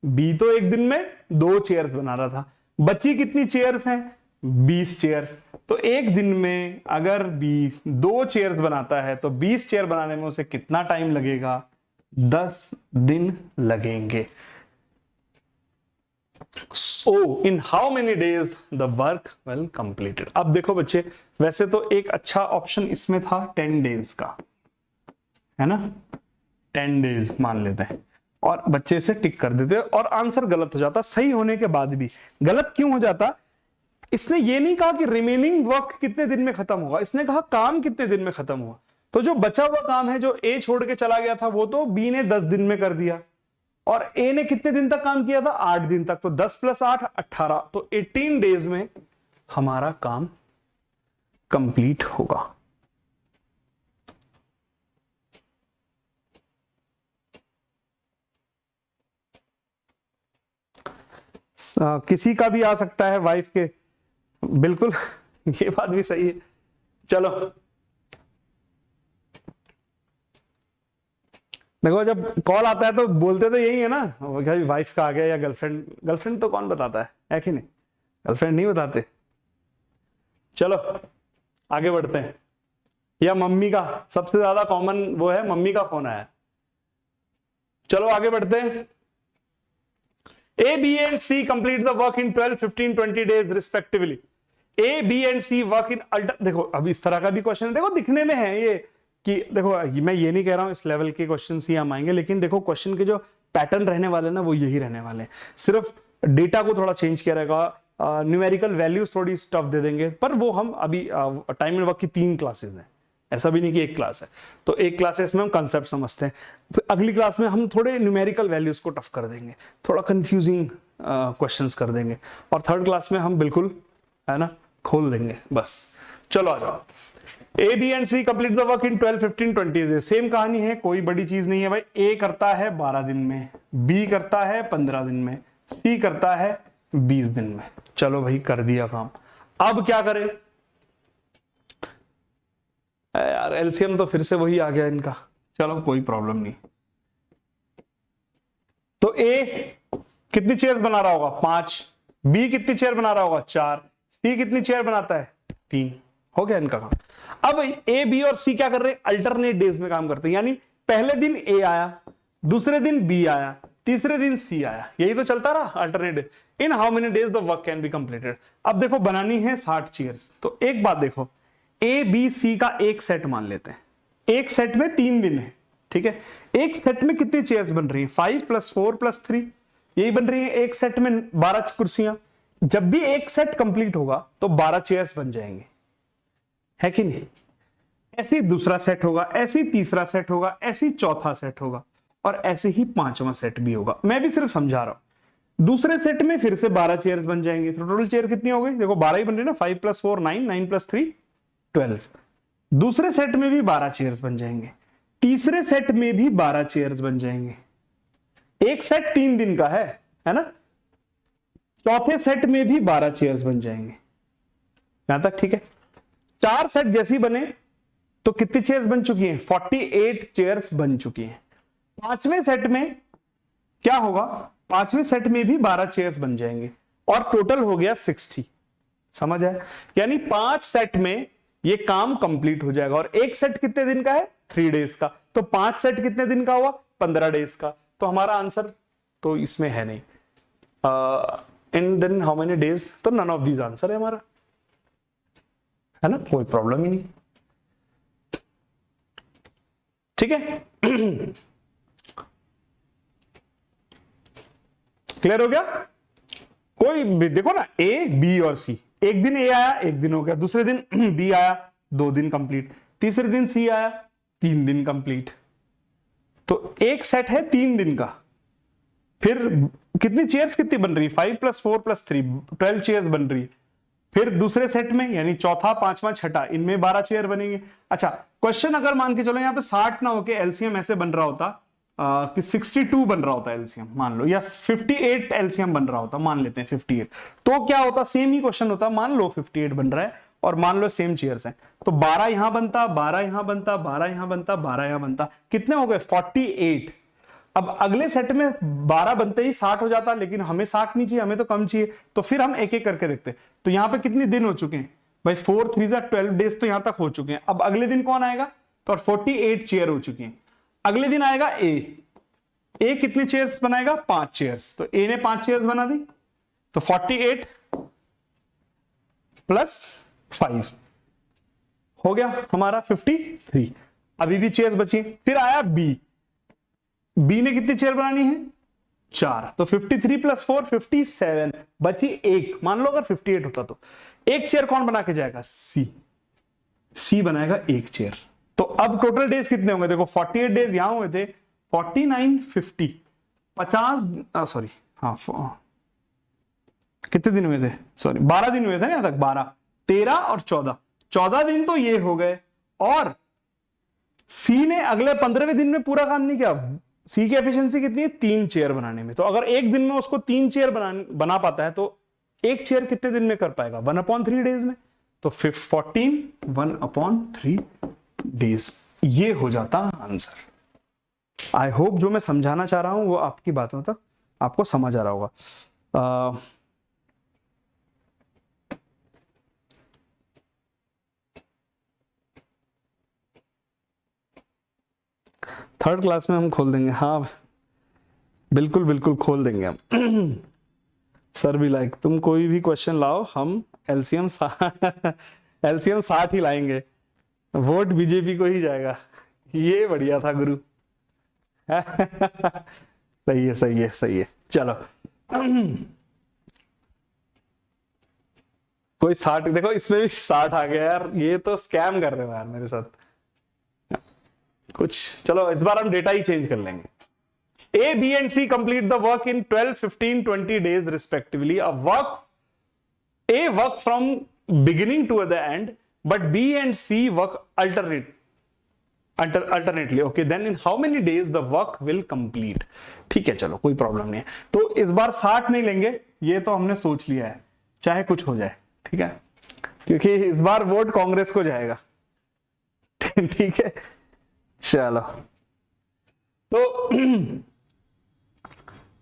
बी तो एक दिन में 2 चेयर्स बना रहा था। बची कितनी चेयर्स हैं? 20 चेयर्स। तो एक दिन में अगर बी 2 चेयर्स बनाता है तो 20 चेयर बनाने में उसे कितना टाइम लगेगा? 10 दिन लगेंगे। So in how many days the work will completed? अब देखो बच्चे, वैसे तो एक अच्छा ऑप्शन इसमें था 10 डेज का, है ना। 10 डेज मान लेते हैं और बच्चे से टिक कर देते और आंसर गलत हो जाता। सही होने के बाद भी गलत क्यों हो जाता? इसने ये नहीं कहा कि रिमेनिंग वर्क कितने दिन में खत्म होगा, इसने कहा काम कितने दिन में खत्म हुआ। तो जो बचा हुआ काम है, जो ए छोड़ के चला गया था, वो तो बी ने 10 दिन में कर दिया, और ए ने कितने दिन तक काम किया था? 8 दिन तक। तो 10 + 8 18, तो 18 डेज में हमारा काम कंप्लीट होगा। किसी का भी आ सकता है, वाइफ के, बिल्कुल ये बात भी सही है। चलो देखो, जब कॉल आता है तो बोलते तो यही है ना, वाइफ का आ गया या गर्लफ्रेंड। गर्लफ्रेंड तो कौन बताता है कि नहीं? गर्लफ्रेंड नहीं बताते। चलो आगे बढ़ते हैं। या मम्मी का, सबसे ज्यादा कॉमन वो है, मम्मी का फोन आया। चलो आगे बढ़ते हैं। A, B and C complete the work in 12, 15, 20 days respectively. A, B and C work in देखो अब इस तरह का भी क्वेश्चन देखो दिखने में है ये, कि देखो मैं ये नहीं कह रहा हूं इस लेवल के क्वेश्चन ही हम आएंगे, लेकिन देखो क्वेश्चन के जो पैटर्न रहने वाले ना वो यही रहने वाले हैं। सिर्फ डेटा को थोड़ा चेंज किया रहेगा, न्यूमेरिकल वैल्यूज थोड़ी स्टफ दे देंगे, पर वो हम अभी टाइम एंड वर्क की 3 क्लासेस हैं, ऐसा भी नहीं कि 1 क्लास है। तो 1 क्लासेस में हम कंसेप्ट समझते हैं, फिर अगली क्लास में हम थोड़े न्यूमेरिकल वैल्यूज को टफ कर देंगे, थोड़ा कंफ्यूजिंग क्वेश्चंस कर देंगे, और थर्ड क्लास में हम बिल्कुल, है ना, खोल देंगे बस। चलो आ जाओ। A B and C complete the work in 12, 15, 20 days. Same कहानी है, कोई बड़ी चीज नहीं है भाई। ए करता है 12 दिन में, बी करता है 15 दिन में, सी करता है 20 दिन में। चलो भाई कर दिया काम। अब क्या करें यार, एलसीएम तो फिर से वही आ गया इनका। चलो कोई प्रॉब्लम नहीं। तो ए कितनी चेयर बना रहा होगा? 5। बी कितनी चेयर बना रहा होगा? 4। सी कितनी चेयर बनाता है? 3। हो गया इनका काम। अब ए बी और सी क्या कर रहे हैं? अल्टरनेट डेज में काम करते हैं, यानी पहले दिन ए आया, दूसरे दिन बी आया, तीसरे दिन सी आया, यही तो चलता रहा alternate. In how many days the work can be completed. अब देखो बनानी है 60 चेयर्स, तो एक बात देखो, ए बी सी का एक सेट मान लेते हैं, एक सेट में 3 दिन है, ठीक है। एक सेट में कितनी चेयर्स बन रही है? 5 + 4 + 3, यही बन रही है। एक सेट में 12 कुर्सियां। जब भी एक सेट कंप्लीट होगा तो 12 चेयर्स बन जाएंगे, है कि नहीं? ऐसे ही दूसरा सेट होगा, ऐसे ही तीसरा सेट होगा, ऐसे ही चौथा सेट होगा, और ऐसे ही 5वां सेट भी होगा। मैं भी सिर्फ समझा रहा हूं। दूसरे सेट में फिर से 12 चेयर्स बन जाएंगे। तो टोटल चेयर कितनी हो गई? देखो 12 ही बन रही है ना, 5 + 4 9, 9 + 3 12। दूसरे सेट में भी 12 चेयर्स बन जाएंगे, तीसरे सेट में भी 12 चेयर्स बन जाएंगे। एक सेट 3 दिन का है ना। चौथे सेट में भी 12 चेयर्स बन जाएंगे, यहां तक ठीक है। 4 सेट जैसी बने तो कितनी चेयर्स बन चुकी हैं? 48 चेयर्स बन चुकी हैं। 5वें सेट में क्या होगा? 5वें सेट में भी 12 चेयर्स बन जाएंगे, और टोटल हो गया 60। समझ आया? यानी 5 सेट में ये काम कंप्लीट हो जाएगा। और एक सेट कितने दिन का है? 3 डेज का। तो 5 सेट कितने दिन का हुआ? 15 डेज का। तो हमारा आंसर तो इसमें है नहीं। In then how many days? तो नन ऑफ दीज आंसर है हमारा, है ना, कोई प्रॉब्लम ही नहीं, ठीक है। क्लियर हो गया? कोई भी देखो ना, ए बी और सी, एक दिन ए आया, एक दिन हो गया, दूसरे दिन बी आया, 2 दिन कंप्लीट, तीसरे दिन सी आया, 3 दिन कंप्लीट। तो एक सेट है 3 दिन का। फिर कितनी चेयर्स कितनी बन रही? 5 + 4 + 3 12 चेयर्स बन रही। फिर दूसरे सेट में, यानी चौथा, 5वां, छठा, इनमें 12 चेयर बनेंगे। अच्छा, क्वेश्चन अगर मान के चलो यहाँ पे 60 ना होके एलसीएम ऐसे बन रहा होता कि 62 बन रहा होता एलसीएम मान लो, या 58 एलसीएम बन रहा होता, मान लेते हैं 58, तो क्या होता? सेम ही क्वेश्चन होता। मान लो 58 बन रहा है और मान लो सेम चेयर्स हैं, तो 12 यहां बनता, 12 यहां बनता, 12 यहां बनता, 12 यहां बनता, कितने हो गए? 48। अब अगले सेट में 12 बनते ही 60 हो जाता, लेकिन हमें 60 नहीं चाहिए, हमें तो कम चाहिए। तो फिर हम एक एक करके देखते। तो यहां पे कितने दिन हो चुके हैं भाई? 4 3 12 डेज तो यहां तक हो चुके हैं। अब अगले दिन कौन आएगा? तो 48 चेयर हो चुकी हैं। अगले दिन आएगा ए कितनी चेयर्स बनाएगा? 5 चेयर्स। तो ए ने 5 चेयर्स बना दी, तो 48 + 5 हो गया हमारा 53। अभी भी चेयर्स बची। फिर आया बी ने कितनी चेयर बनानी है? 4। तो 53 + 4 57, बची 1। मान लो अगर 58 होता तो एक चेयर कौन बना के जाएगा? सी बनाएगा 1 चेयर। तो अब टोटल डेज कितने होंगे? देखो 48 डेज यहां हुए थे, 49 50 50 सॉरी हाँ कितने दिन हुए थे? सॉरी 12 दिन हुए थे ना यहां तक। 12 13 और 14 दिन तो ये हो गए। और सी ने अगले 15वें दिन में पूरा काम नहीं किया। सी की एफिशिएंसी कितनी है? 3 चेयर बनाने में। तो अगर एक दिन में उसको 3 चेयर बना पाता है, तो एक चेयर कितने दिन में कर पाएगा? 1/3 डेज में। तो 14 1/3 डेज, ये हो जाता आंसर। आई होप जो मैं समझाना चाह रहा हूं वो आपकी बातों तक आपको समझ आ रहा होगा। थर्ड क्लास में हम खोल देंगे। हाँ बिल्कुल बिल्कुल खोल देंगे हम। सर भी लाइक तुम कोई भी क्वेश्चन लाओ, हम एलसीएम 60 ही लाएंगे, वोट बीजेपी को ही जाएगा। ये बढ़िया था गुरु। सही है सही है सही है। चलो कोई 60, देखो इसमें भी 60 आ गया यार, ये तो स्कैम कर रहे हो यार मेरे साथ कुछ। चलो इस बार हम डेटा ही चेंज कर लेंगे। A, B and C complete the work in 12, 15, 20 days respectively. A work from beginning to the end, but B and C work alternately. Okay, then in how many days the work will complete? ठीक है, चलो कोई problem नहीं है। तो इस बार 60 नहीं लेंगे, ये तो हमने सोच लिया है, चाहे कुछ हो जाए, ठीक है, क्योंकि इस बार वोट कांग्रेस को जाएगा। ठीक है, चलो। तो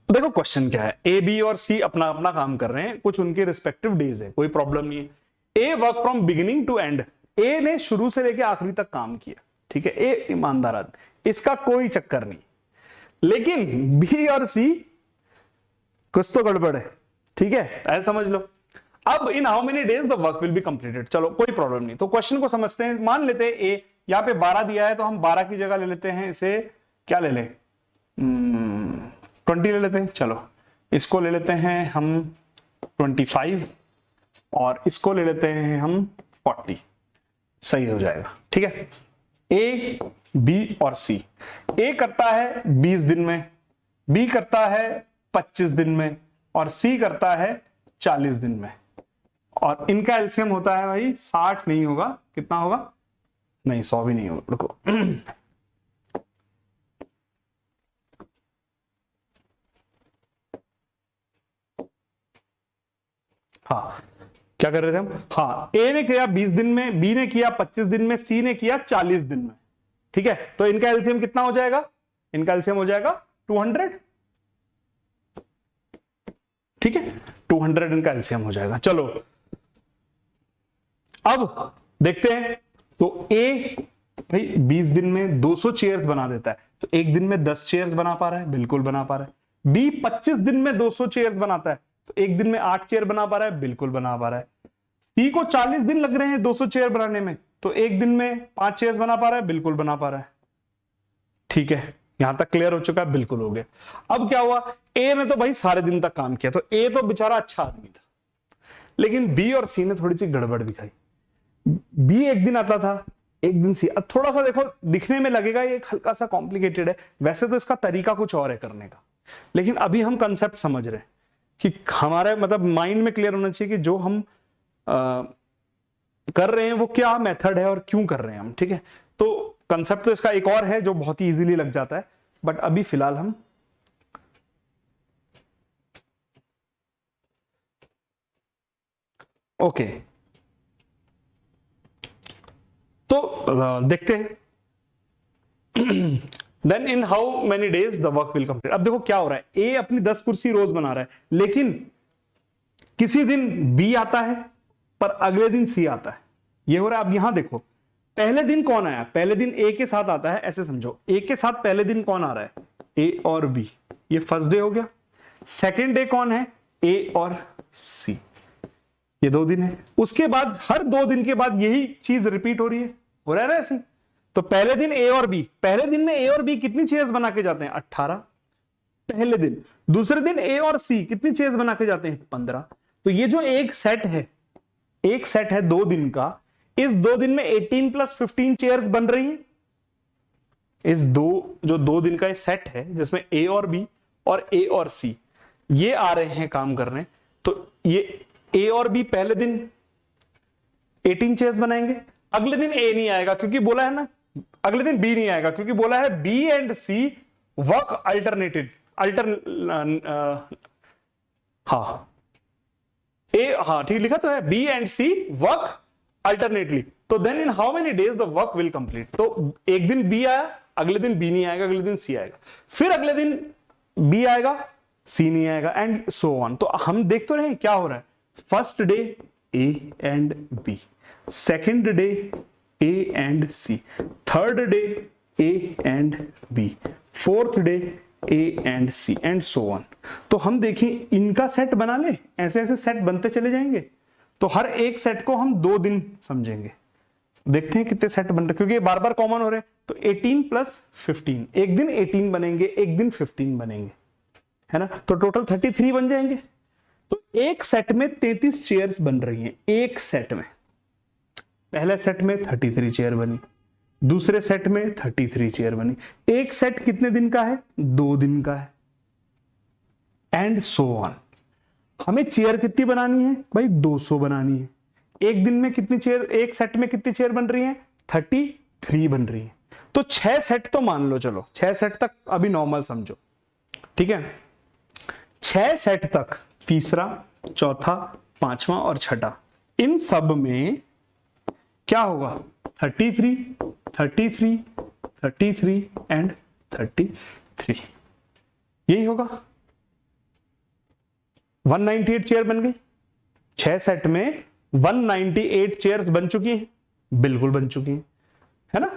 देखो क्वेश्चन क्या है, ए, बी और सी अपना अपना काम कर रहे हैं, कुछ उनके रिस्पेक्टिव डेज है, कोई प्रॉब्लम नहीं है। A work from beginning to end, A ने शुरू से लेकर आखिरी तक काम किया, ठीक है, ए ईमानदार आदमी, इसका कोई चक्कर नहीं। लेकिन बी और सी कुछ तो गड़बड़ है, ठीक है, ऐसा समझ लो। अब इन how many days the work will be completed, चलो कोई प्रॉब्लम नहीं। तो क्वेश्चन को समझते हैं। मान लेते हैं ए, यहां पे 12 दिया है, तो हम 12 की जगह ले लेते हैं इसे, क्या ले लें, 20 ले लेते हैं। चलो इसको ले लेते हैं हम 25 और इसको ले लेते हैं हम 40, सही हो जाएगा, ठीक है। ए, बी और सी, ए करता है 20 दिन में, बी करता है 25 दिन में और सी करता है 40 दिन में। और इनका एलसीएम होता है भाई 60 नहीं होगा, कितना होगा, नहीं 100 भी नहीं होगा, रुको। हाँ, क्या कर रहे थे हम, हाँ, ए ने किया 20 दिन में, बी ने किया 25 दिन में, सी ने किया 40 दिन में, ठीक है। तो इनका एलसीएम कितना हो जाएगा, इनका एलसीएम हो जाएगा 200, ठीक है, 200 इनका एलसीएम हो जाएगा। चलो अब देखते हैं। तो ए भाई 20 दिन में 200 चेयर्स बना देता है, तो एक दिन में 10 चेयर्स बना पा रहा है, बिल्कुल बना पा रहा है। बी 25 दिन में 200 चेयर्स बनाता है, तो एक दिन में 8 चेयर बना पा रहा है, बिल्कुल बना पा रहा है। सी को 40 दिन लग रहे हैं 200 चेयर बनाने में, तो एक दिन में 5 चेयर्स बना पा रहा है, बिल्कुल बना पा रहा है, ठीक है। यहां तक क्लियर हो चुका है, बिल्कुल हो गया। अब क्या हुआ, ए ने तो भाई सारे दिन तक काम किया, तो ए तो बेचारा अच्छा आदमी था, लेकिन बी और सी ने थोड़ी सी गड़बड़ दिखाई। बी एक दिन आता था, एक दिन सी। अब थोड़ा सा देखो, दिखने में लगेगा ये हल्का सा कॉम्प्लिकेटेड है, वैसे तो इसका तरीका कुछ और है करने का, लेकिन अभी हम कंसेप्ट समझ रहे हैं कि हमारे मतलब माइंड में क्लियर होना चाहिए कि जो हम कर रहे हैं वो क्या मेथड है और क्यों कर रहे हैं हम, ठीक है। तो कंसेप्ट तो इसका एक और है जो बहुत ही इजीली लग जाता है, बट अभी फिलहाल हम ओके। तो देखते हैं। Then in how many days the work will complete. अब देखो क्या हो रहा है, ए अपनी 10 कुर्सी रोज बना रहा है, लेकिन किसी दिन बी आता है पर अगले दिन सी आता है, ये हो रहा है। अब यहां देखो, पहले दिन कौन आया, पहले दिन ए के साथ आता है, ऐसे समझो, ए के साथ पहले दिन कौन आ रहा है, ए और बी, ये फर्स्ट डे हो गया। सेकेंड डे कौन है, ए और सी, ये 2 दिन है। उसके बाद हर 2 दिन के बाद यही चीज रिपीट हो रही है, हो रहा है ना ऐसे। तो पहले दिन ए और बी, पहले दिन में ए और बी कितनी चेयर्स बना के जाते हैं, 18 पहले दिन। दूसरे दिन ए और सी कितनी चेयर्स बना के जाते हैं, 15। तो ये जो एक सेट है 2 दिन का, इस 2 दिन में 18 + 15 चेयर्स बन रही है। इस जो 2 दिन का सेट है जिसमें ए और बी और ए और सी ये आ रहे हैं काम करने, तो ये ए और बी पहले दिन 18 चेयर्स बनाएंगे, अगले दिन ए नहीं आएगा क्योंकि बोला है ना, अगले दिन बी नहीं आएगा क्योंकि बोला है B and C work alternated ठीक लिखा तो है, B and C work alternately. तो then in how many days the work will complete. तो एक दिन बी आया, अगले दिन बी नहीं आएगा, अगले दिन सी आएगा, फिर अगले दिन बी आएगा, सी नहीं आएगा, एंड सो ऑन। तो हम देख तो रहे क्या हो रहा है, first day A and B, second day A and C, third day A and B, fourth day A and C, and so on. तो हम देखें इनका सेट बना ले, ऐसे ऐसे सेट बनते चले जाएंगे। तो हर एक सेट को हम 2 दिन समझेंगे, देखते हैं कितने सेट बन रहे, क्योंकि बार बार कॉमन हो रहे हैं। तो 18 + 15, एक दिन 18 बनेंगे, एक दिन 15 बनेंगे, है ना। तो टोटल 33 बन जाएंगे। तो एक सेट में 33 चेयर्स बन रही हैं, एक सेट में। पहले सेट में 33 चेयर बनी, दूसरे सेट में 33 चेयर बनी। एक सेट कितने दिन का है? 2 दिन का है, एंड सो ऑन। हमें चेयर कितनी बनानी है भाई? 200 बनानी है। एक दिन में कितनी चेयर, एक सेट में कितनी चेयर बन रही है? 33 बन रही है। तो 6 सेट तो मान लो, चलो 6 सेट तक अभी नॉर्मल समझो, ठीक है। 6 सेट तक, तीसरा, चौथा, पांचवा और छठा, इन सब में क्या होगा? 33, 33, 33 एंड 33, यही होगा। 198 चेयर बन गई। 6 सेट में 198 चेयर्स बन चुकी हैं, बिल्कुल बन चुकी हैं, है ना।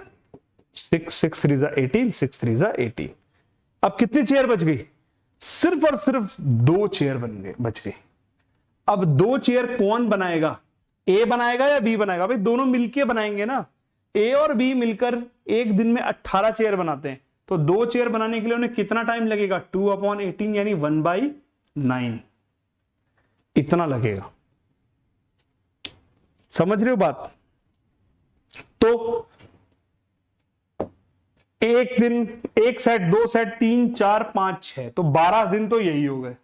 6 3 18, 6 3 18। अब कितनी चेयर बच गई? सिर्फ और सिर्फ 2 चेयर बच गई। अब 2 चेयर कौन बनाएगा? ए बनाएगा या बी बनाएगा? भाई दोनों मिलके बनाएंगे ना। ए और बी मिलकर एक दिन में 18 चेयर बनाते हैं, तो 2 चेयर बनाने के लिए उन्हें कितना टाइम लगेगा? 2/18 यानी 1/9, इतना लगेगा। समझ रहे हो बात? तो एक दिन, एक सेट, 2 सेट, 3 4 5 6, तो 12 दिन तो यही हो गए,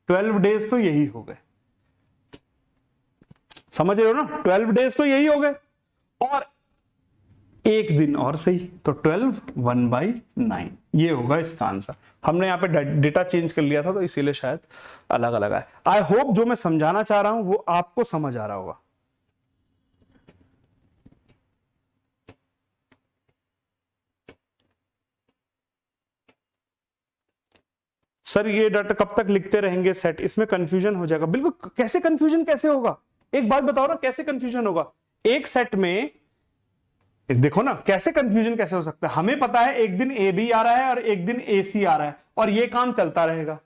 12 डेज तो यही हो गए। समझ रहे हो ना? 12 डेज तो यही हो गए, और एक दिन और सही, तो 12 1/9, ये होगा इसका आंसर। हमने यहां पे डेटा चेंज कर लिया था, तो इसीलिए शायद अलग अलग आए। आई होप जो मैं समझाना चाह रहा हूं वो आपको समझ आ रहा होगा। सर ये डाटा कब तक लिखते रहेंगे सेट? इसमें कंफ्यूजन हो जाएगा। बिल्कुल, कैसे कंफ्यूजन कैसे होगा? एक बात बताओ ना, कैसे कंफ्यूजन होगा? एक सेट में देखो ना, कैसे कंफ्यूजन कैसे हो सकता है? हमें पता है एक दिन ए बी आ रहा है और एक दिन ए सी आ रहा है, और ये काम चलता रहेगा।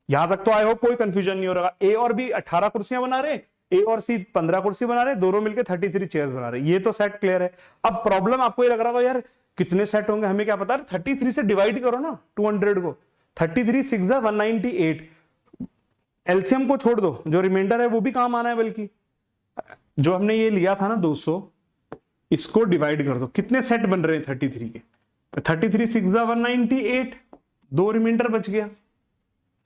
यहां तक तो आई होप कोई कंफ्यूजन नहीं हो रहा। ए और बी 18 कुर्सियां बना रहे, ए और सी 15 कुर्सी बना रहे, दोनों मिलकर 33 चेयर्स बना रहे, ये तो सेट क्लियर है। अब प्रॉब्लम आपको ये लग रहा होगा, यार कितने सेट होंगे, हमें क्या पता? 33 से डिवाइड करो ना 200 को। 33 6 198, एलसीएम को छोड़ दो, जो रिमाइंडर है वो भी काम आना है। बल्कि जो हमने ये लिया था ना 200, इसको डिवाइड कर दो, कितने सेट बन रहे हैं 33 के? 33 6 198, 2 रिमाइंडर बच गया।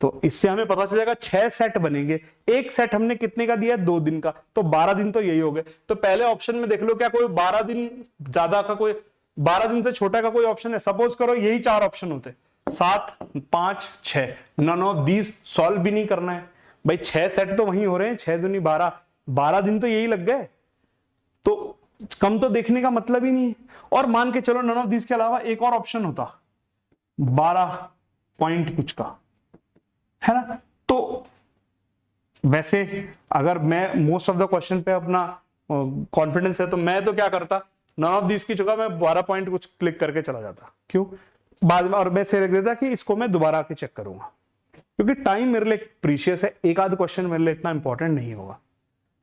तो इससे हमें पता चल जाएगा 6 सेट बनेंगे। एक सेट हमने कितने का दिया? 2 दिन का, तो 12 दिन तो यही हो गए। तो पहले ऑप्शन में देख लो, क्या कोई 12 दिन ज्यादा का, कोई 12 दिन से छोटा का कोई ऑप्शन है? सपोज करो यही 4 ऑप्शन होते, 7 5 6, नन ऑफ दीज सॉल्व भी नहीं करना है भाई। 6 सेट तो वही हो रहे हैं, 6 दूनी 12, 12 दिन तो यही लग गए, तो कम तो देखने का मतलब ही नहीं है। और मान के चलो नन ऑफ दीज के अलावा एक और ऑप्शन होता 12 पॉइंट कुछ का, है ना। तो वैसे अगर मैं मोस्ट ऑफ द क्वेश्चन पे अपना कॉन्फिडेंस है, तो मैं तो क्या करता, नन ऑफ दिस की जगह मैं 12 पॉइंट कुछ क्लिक करके चला जाता। क्यों? बाद में और मैं से रख देता कि इसको मैं दोबारा आके चेक करूंगा, क्योंकि टाइम मेरे लिए प्रीशियस है। एक आध क्वेश्चन मेरे लिए इतना इंपॉर्टेंट नहीं होगा,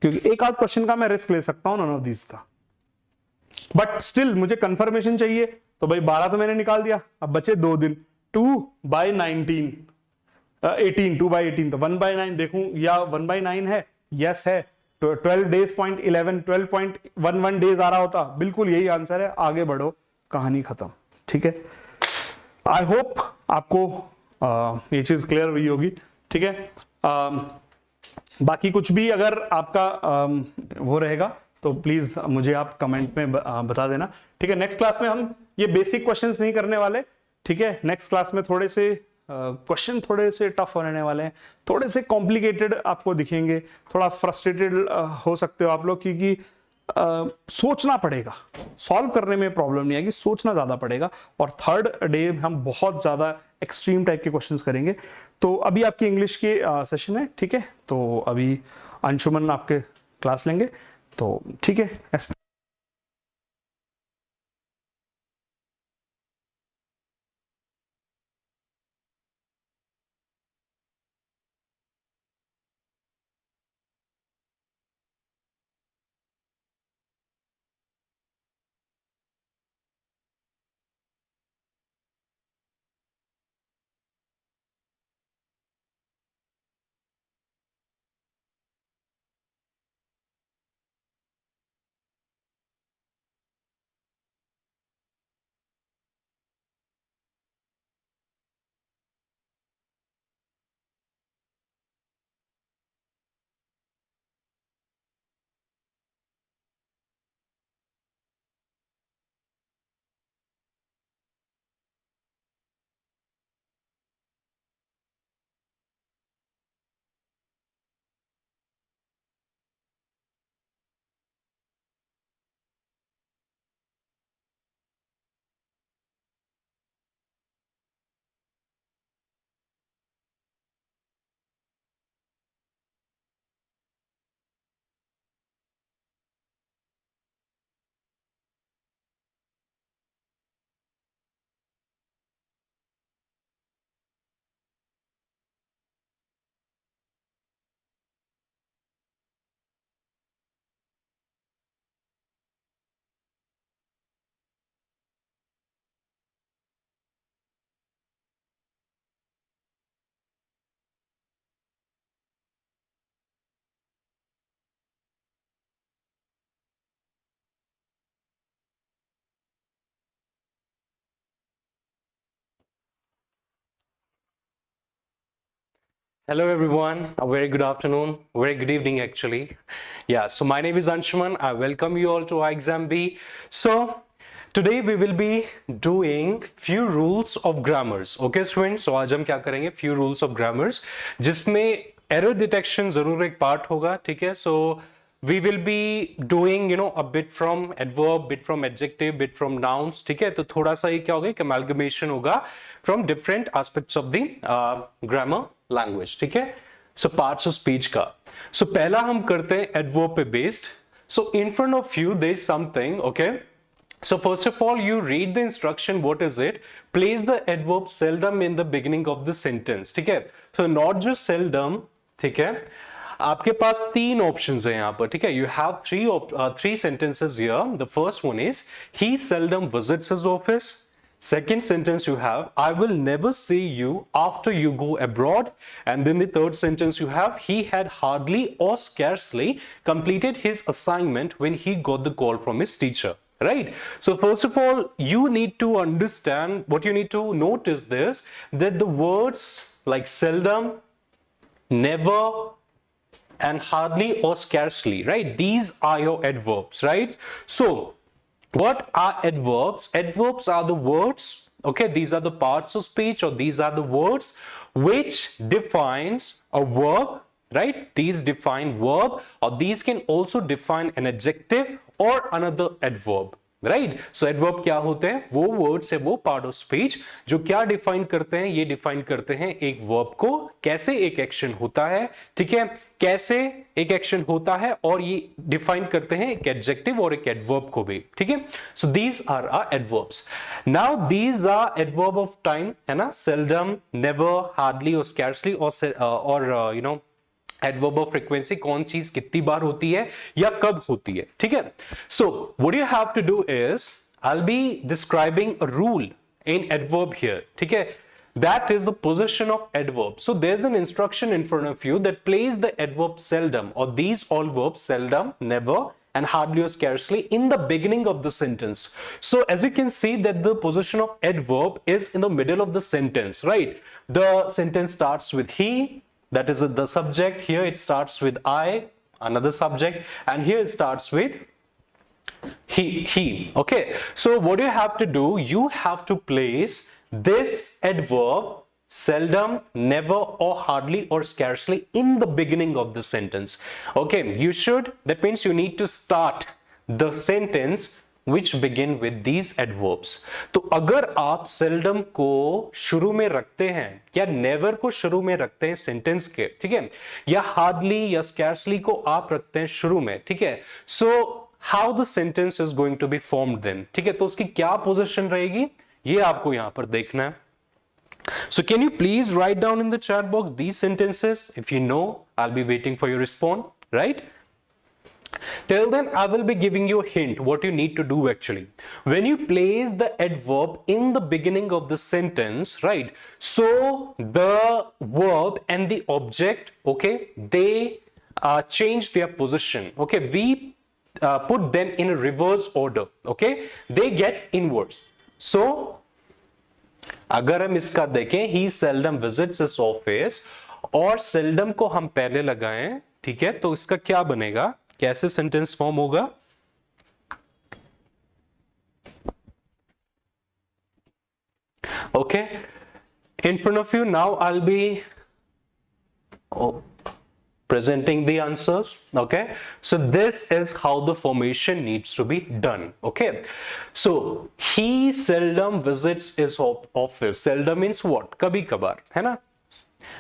क्योंकि एक आध क्वेश्चन का मैं रिस्क ले सकता हूं नन ऑफ दिस का, बट स्टिल मुझे कंफर्मेशन चाहिए। तो भाई 12 तो मैंने निकाल दिया, अब बचे 2 दिन, 2/19, 18, 2/18, तो 1/9 देखूं या 1/9 है? यस है। तो 12 डेज पॉइंट 11, 12.11 डेज आ रहा होता, बिल्कुल यही आंसर है। आगे बढ़ो, कहानी खत्म। ठीक है, आई होप आपको ये चीज क्लियर हुई होगी। ठीक है, बाकी कुछ भी अगर आपका वो रहेगा तो प्लीज मुझे आप कमेंट में बता देना। ठीक है, नेक्स्ट क्लास में हम ये बेसिक क्वेश्चंस नहीं करने वाले। ठीक है, नेक्स्ट क्लास में थोड़े से क्वेश्चन थोड़े से टफ होने वाले हैं, थोड़े से कॉम्प्लिकेटेड आपको दिखेंगे, थोड़ा फ्रस्ट्रेटेड हो सकते हो आप लोग, क्योंकि सोचना पड़ेगा। सॉल्व करने में प्रॉब्लम नहीं आएगी, सोचना ज्यादा पड़ेगा। और थर्ड डे हम बहुत ज्यादा एक्सट्रीम टाइप के क्वेश्चंस करेंगे। तो अभी आपकी इंग्लिश के सेशन है, ठीक है, तो अभी अंशुमन आपके क्लास लेंगे, तो ठीक है। Hello everyone, a very good afternoon, very good evening actually. Yeah, so my name is Anshuman. I welcome you all to iExam B. So today we will be doing few rules of grammars. Okay students, so आज हम क्या करेंगे few rules of grammars जिसमें error detection जरूर एक part होगा, ठीक है? So we will be doing a bit from adverb, bit from adjective, bit from nouns, ठीक है? तो थोड़ा सा ये क्या होगा, एक amalgamation होगा from different aspects of the grammar language, ठीक है? So parts of speech का. So पहला हम करते हैं adverb पे based. So in front of you there is something, okay? So first of all, you read the instruction. What is it? Place the adverb seldom in the beginning of the sentence. ठीक है? So not just seldom. ठीक है? आपके पास तीन options हैं यहाँ पर. ठीक है? You have three sentences here. The first one is he seldom visits his office. Second sentence you have, I will never see you after you go abroad. And then the third sentence you have, he had hardly or scarcely completed his assignment when he got the call from his teacher. Right? So first of all, you need to understand, what you need to note is this, that the words like seldom, never, and hardly or scarcely, right? These are your adverbs, right? So what are adverbs? Adverbs are the words, okay? These are the parts of speech, or these are the words which defines a verb, right? These define verb, or these can also define an adjective or another adverb. Right so adverb क्या होते हैं? वो words है, वो part of speech जो क्या define करते हैं? ये डिफाइन करते हैं एक वर्ब को, कैसे एक एक्शन होता है, ठीक है, कैसे एक एक्शन होता है, और ये डिफाइन करते हैं एक एडजेक्टिव और एक एडवर्ब को भी, ठीक है? So these are our adverbs. Now these are adverb of time, है ना? सेल्डम, नेवर, हार्डली और स्कैर्सली, और you know adverb of frequency, कौन चीज कितनी बार होती है या कब होती है, ठीक है? So what you have to do is, I will be describing a rule in adverb here, ठीक है? That is the position of adverb. So there's an instruction in front of you that place the adverb seldom, or these all verbs seldom, never, and hardly or scarcely in the beginning of the sentence. So as you can see that the position of adverb is in the middle of the sentence, right? The sentence starts with he, that is the subject. Here it starts with I, another subject, and here it starts with he. Okay, so what you have to do, you have to place this adverb seldom, never, or hardly or scarcely in the beginning of the sentence. Okay, you should, that means you need to start the sentence which begin with these adverbs. तो अगर आप seldom को शुरू में रखते हैं या never को शुरू में रखते हैं sentence के, ठीक है, या hardly या scarcely को आप रखते हैं शुरू में, ठीक है, so how the sentence is going to be formed then, ठीक है? तो उसकी क्या position रहेगी ये आपको यहां पर देखना है. So can you please write down in the chat box these sentences? If you know, I'll be waiting for your response, right? Till then, I will be giving you a hint what you need to do actually. When you place the adverb in the beginning of the sentence, right? So the verb and the object, okay, they change their position. Okay, we put them in a reverse order. Okay, they get inwards. So अगर हम इसका देखें, he seldom visits his office, और seldom को हम पहले लगाएं, ठीक है, तो इसका क्या बनेगा, कैसे सेंटेंस फॉर्म होगा? Okay, in front of you now I'll be presenting the answers. Okay, so this is how the formation needs to be done. Okay, so he seldom visits his office. Seldom means what? Kabhi kabar, है ना?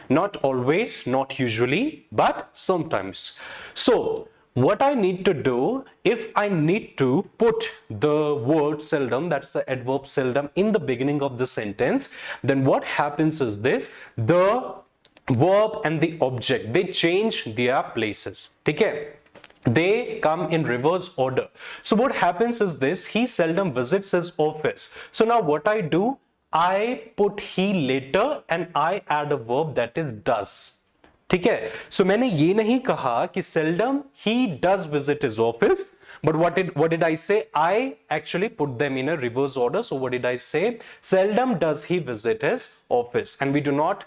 Not always, not usually, but sometimes. So what I need to do, if I need to put the word seldom, that's the adverb seldom, in the beginning of the sentence, then what happens is this: the verb and the object, they change their places, okay? They come in reverse order. So what happens is this: he seldom visits his office. So now what I do, I put he later and I add a verb that is does. ठीक है? So मैंने ये नहीं कहा कि seldom he does visit his office, but what did I say? I actually put them in a reverse order. So what did I say? Seldom does he visit his office, and we do not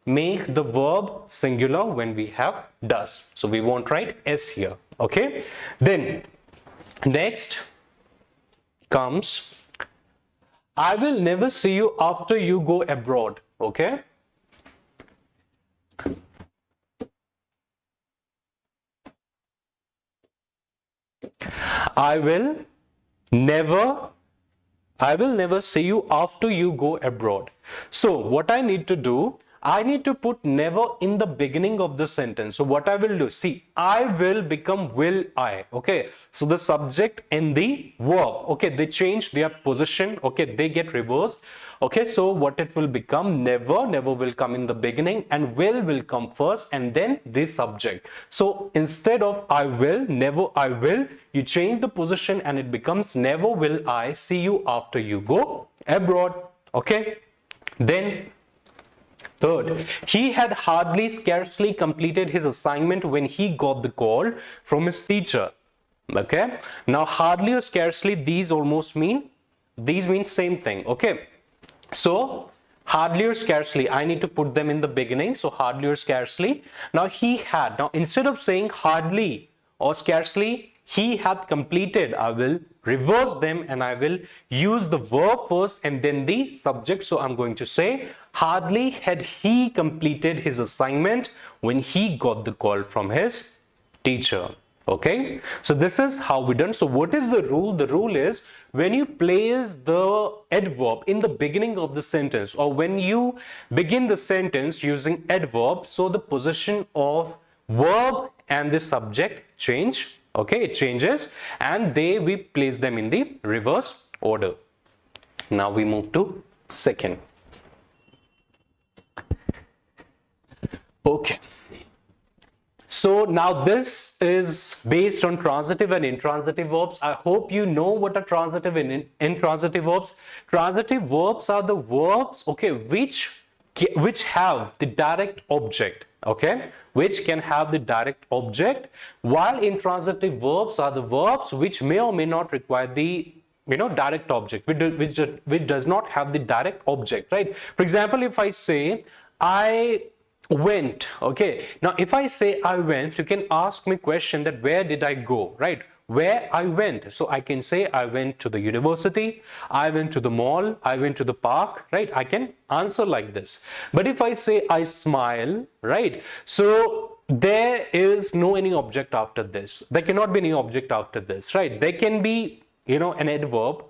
make the verb singular when we have does. So we won't write s here. Okay. Then next comes, I will never see you after you go abroad. Okay. I will never see you after you go abroad. So what I need to do, I need to put never in the beginning of the sentence. So what I will do, see, I will become will I. Okay, so the subject and the verb, okay, they change their position. Okay, they get reversed. Okay, so what it will become, never will come in the beginning, and will come first, and then the subject. So instead of I will, never I will, you change the position and it becomes never will I see you after you go abroad. Okay. Then third, he had scarcely completed his assignment when he got the call from his teacher. Okay, now hardly or scarcely, these mean same thing. Okay, so hardly or scarcely, I need to put them in the beginning. So hardly or scarcely. Now he had, now instead of saying hardly or scarcely, he had completed, I will reverse them and I will use the verb first and then the subject. So I'm going to say, hardly had he completed his assignment when he got the call from his teacher. Okay, so this is how we done. So what is the rule? The rule is, when you place the adverb in the beginning of the sentence, or when you begin the sentence using adverb, so the position of verb and the subject change. Okay, it changes, and we place them in the reverse order. Now we move to second. Okay. So now this is based on transitive and intransitive verbs. I hope you know what are transitive and intransitive verbs. Transitive verbs are the verbs, okay, which have the direct object, okay, which can have the direct object, while intransitive verbs are the verbs which may or may not require the direct object, which does not have the direct object, right? For example, if I say I went, okay, now if I say I went, you can ask me question that where did I go, right? Where I went. So I can say I went to the university, I went to the mall, I went to the park, right? I can answer like this. But if I say I smile, right? So there is no any object after this. There cannot be any object after this, right? There can be an adverb,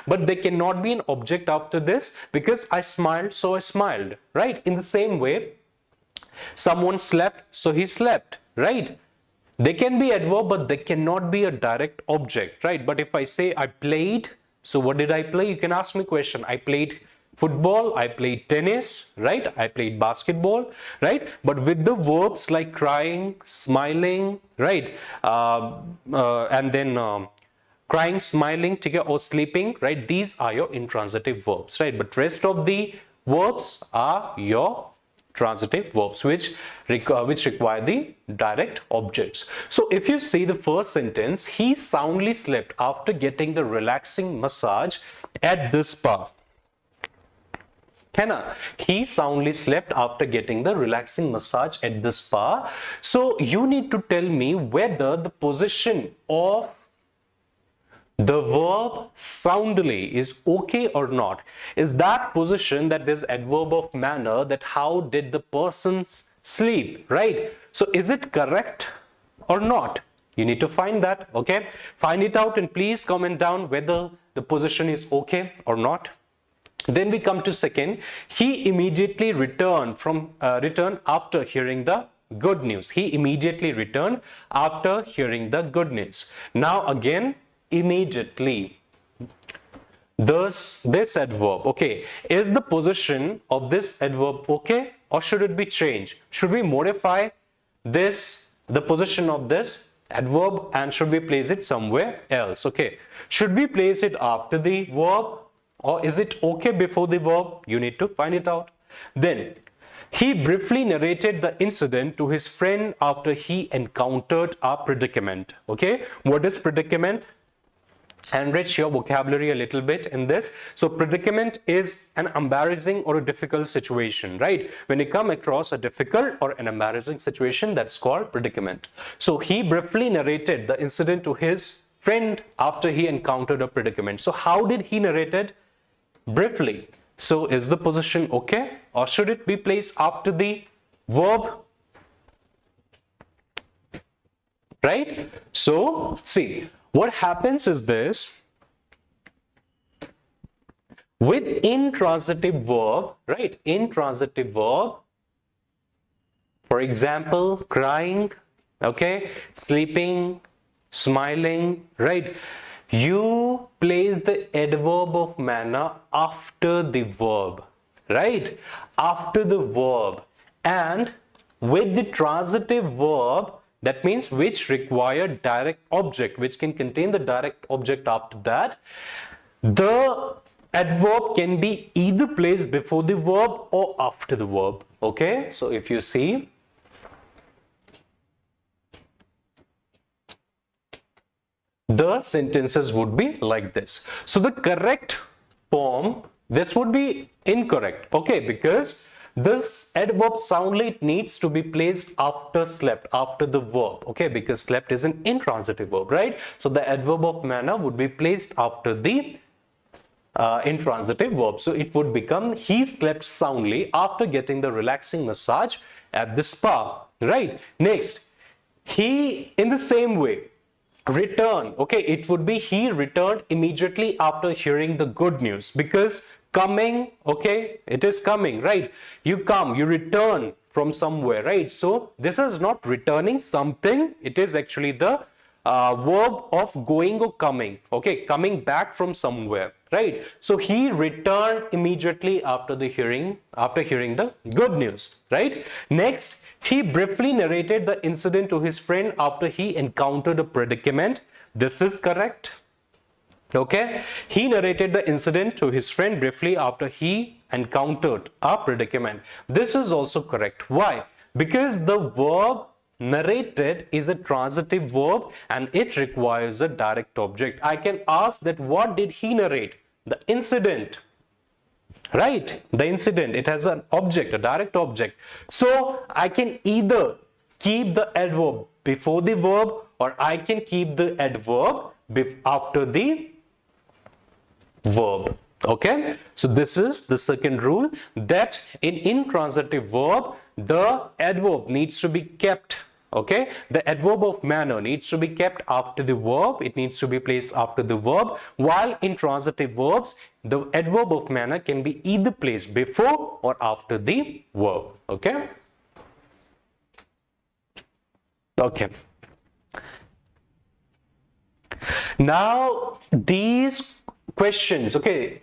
but there cannot be an object after this, because I smiled, so I smiled, right? In the same way, someone slept, so he slept, right? They can be adverb, but they cannot be a direct object, right? But if I say I played, so what did I play? You can ask me question. I played football, I played tennis, right? I played basketball, right? But with the verbs like crying, smiling, right? And then crying, smiling, or sleeping, right? These are your intransitive verbs, right? But rest of the verbs are your transitive verbs, which require the direct objects. So if you see the first sentence, he soundly slept after getting the relaxing massage at the spa. He soundly slept after getting the relaxing massage at the spa. So you need to tell me whether the position of the verb soundly is okay or not. Is that position, that is adverb of manner, that how did the person sleep, right? So is it correct or not? You need to find that, okay? Find it out and please comment down whether the position is okay or not. Then we come to second. He immediately returned after hearing the good news. He immediately returned after hearing the good news. Now again, immediately, this adverb, okay, is the position of this adverb okay, or should it be changed? Should we modify the position of this adverb, and should we place it somewhere else? Okay, should we place it after the verb, or is it okay before the verb? You need to find it out. Then he briefly narrated the incident to his friend after he encountered a predicament. Okay, what is predicament? enrich your vocabulary a little bit in this. So predicament is an embarrassing or a difficult situation, right? When you come across a difficult or an embarrassing situation, that's called predicament. So he briefly narrated the incident to his friend after he encountered a predicament. So how did he narrate it? Briefly. So is the position okay, or should it be placed after the verb? Right? So see, what happens is this: with intransitive verb, right? Intransitive verb, for example, crying, okay, sleeping, smiling, right? You place the adverb of manner after the verb, right? After the verb. And with the transitive verb, that means which require direct object, which can contain the direct object after that, the adverb can be either placed before the verb or after the verb. Okay, so if you see, the sentences would be like this. So the correct form, this would be incorrect, okay, because this adverb soundly needs to be placed after slept, after the verb, okay, because slept is an intransitive verb, right? So the adverb of manner would be placed after the intransitive verb. So it would become, he slept soundly after getting the relaxing massage at the spa, right? Next, he, in the same way, return, okay, it would be he returned immediately after hearing the good news, because coming, okay, it is coming, right? You come, you return from somewhere, right? So this is not returning something, it is actually the verb of going or coming, okay, coming back from somewhere, right? So he returned immediately after hearing the good news, right? Next, he briefly narrated the incident to his friend after he encountered a predicament. This is correct. Okay, he narrated the incident to his friend briefly after he encountered a predicament. This is also correct. Why? Because the verb narrated is a transitive verb and it requires a direct object. I can ask that what did he narrate? The incident. Right, the incident, it has an object, a direct object. So I can either keep the adverb before the verb or I can keep the adverb after the verb. Okay, so this is the second rule, that in intransitive verb the adverb needs to be kept. Okay, the adverb of manner needs to be kept after the verb, it needs to be placed after the verb, while in transitive verbs the adverb of manner can be either placed before or after the verb. Okay, okay. Now these questions, okay,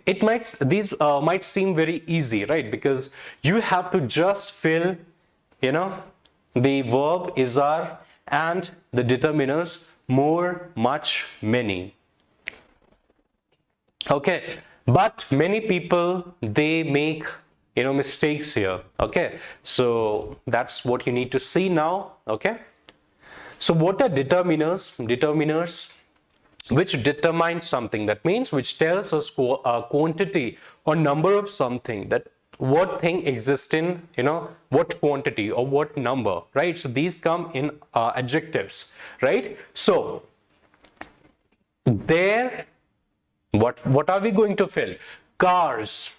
these might seem very easy, right? Because you have to just fill, the verb, is, are, and the determiners, more, much, many. Okay, but many people, they make mistakes here. Okay, so that's what you need to see now. Okay, so what are determiners? Determiners which determine something, that means which tells us quantity or number of something, that what thing exists in what quantity or what number, right? So these come in adjectives, right? So there, what are we going to fill? Cars.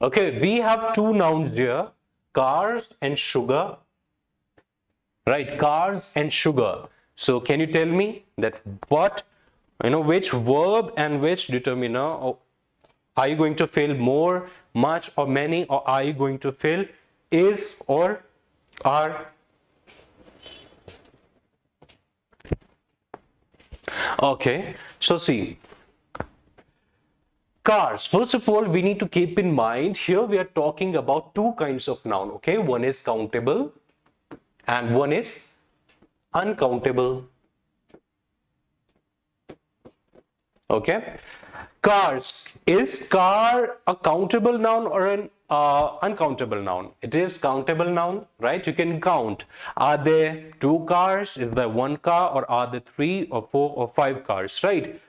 Okay, we have two nouns here, cars and sugar, right? Cars and sugar. So can you tell me that what, which verb and which determiner are you going to fill, more, much, or many, or are you going to fill is or are? Okay, so see, cars. First of all, we need to keep in mind here we are talking about two kinds of noun. Okay, one is countable and one is uncountable. Okay, cars. Is car a countable noun or an uncountable noun? It is countable noun, right? You can count. Are there two cars? Is there one car? Or are there 3 or 4 or 5 cars, right?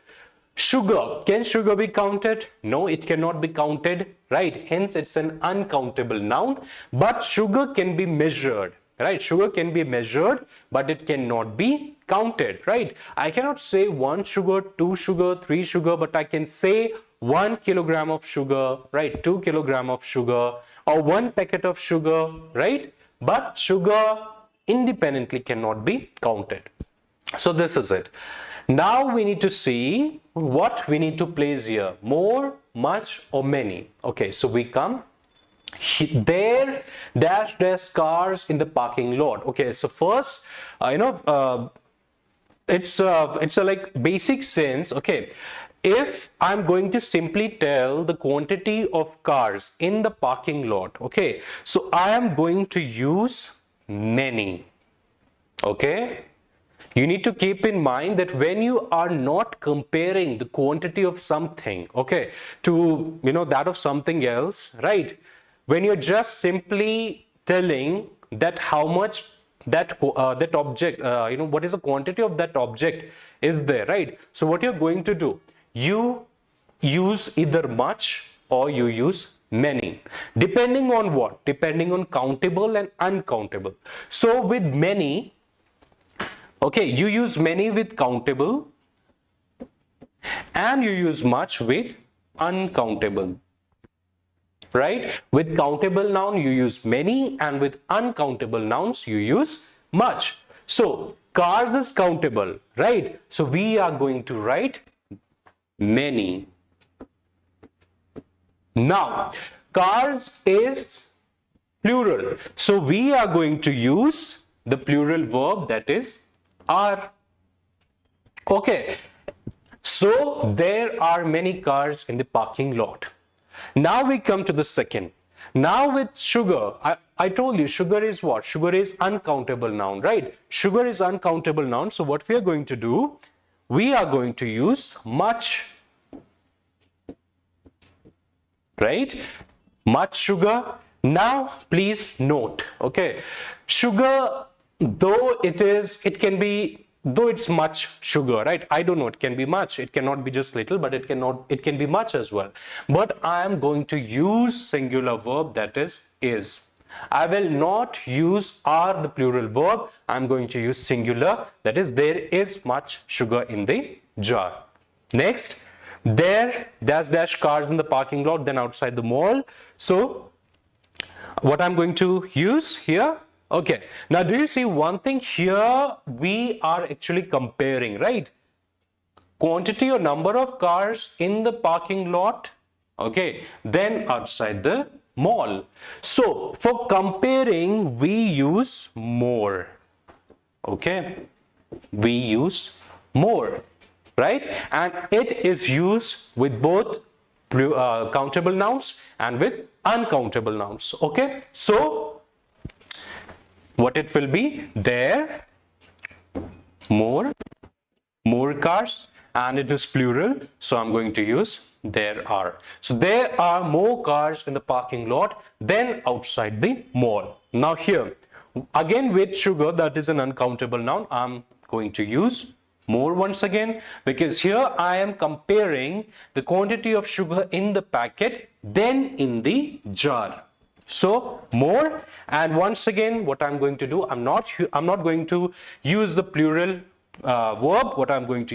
Sugar. Can sugar be counted? No, it cannot be counted, right? Hence, it's an uncountable noun. But sugar can be measured, right? Sugar can be measured, but it cannot be counted, right? I cannot say 1 sugar, 2 sugar, 3 sugar, but I can say 1 kilogram of sugar, right? 2 kilogram of sugar, or 1 packet of sugar, right? But sugar independently cannot be counted. So this is it. Now we need to see what we need to place here: more, much, or many. Okay, so we come there dash dash cars in the parking lot. Okay, so first it's a like basic sense. Okay, if I'm going to simply tell the quantity of cars in the parking lot, okay, so I am going to use many. Okay, you need to keep in mind that when you are not comparing the quantity of something, okay, to that of something else, right? When you're just simply telling that how much that object, what is the quantity of that object is there, right? So what you're going to do, you use either much or you use many, depending on what? Depending on countable and uncountable. So with many, okay, you use many with countable and you use much with uncountable, right? With countable noun you use many, and with uncountable nouns you use much. So cars is countable, right? So we are going to write many. Now cars is plural, so we are going to use the plural verb, that is are. Okay, so there are many cars in the parking lot. Now we come to the second. Now with sugar, I told you sugar is what? Sugar is uncountable noun, right? Sugar is uncountable noun. So what we are going to do, we are going to use much, right? Much sugar. Now please note, okay, sugar, though it's much sugar, right? I don't know, it can be much, it cannot be just little, but it can be much as well. But I am going to use singular verb, that is. I will not use are, the plural verb. I'm going to use singular, that is, there is much sugar in the jar. Next, there dash dash cars in the parking lot, then outside the mall. So what I'm going to use here, okay, now do you see one thing here? We are actually comparing, right? Quantity or number of cars in the parking lot, okay, then outside the mall. So for comparing we use more, okay, we use more, right? And it is used with both countable nouns and with uncountable nouns. Okay, so what it will be, there more cars, and it is plural, so I'm going to use there are. So there are more cars in the parking lot than outside the mall. Now here again with sugar, that is an uncountable noun, I'm going to use more once again, because here I am comparing the quantity of sugar in the packet than in the jar. So more, and once again what I'm going to do, I'm not going to use the plural verb. What I'm going to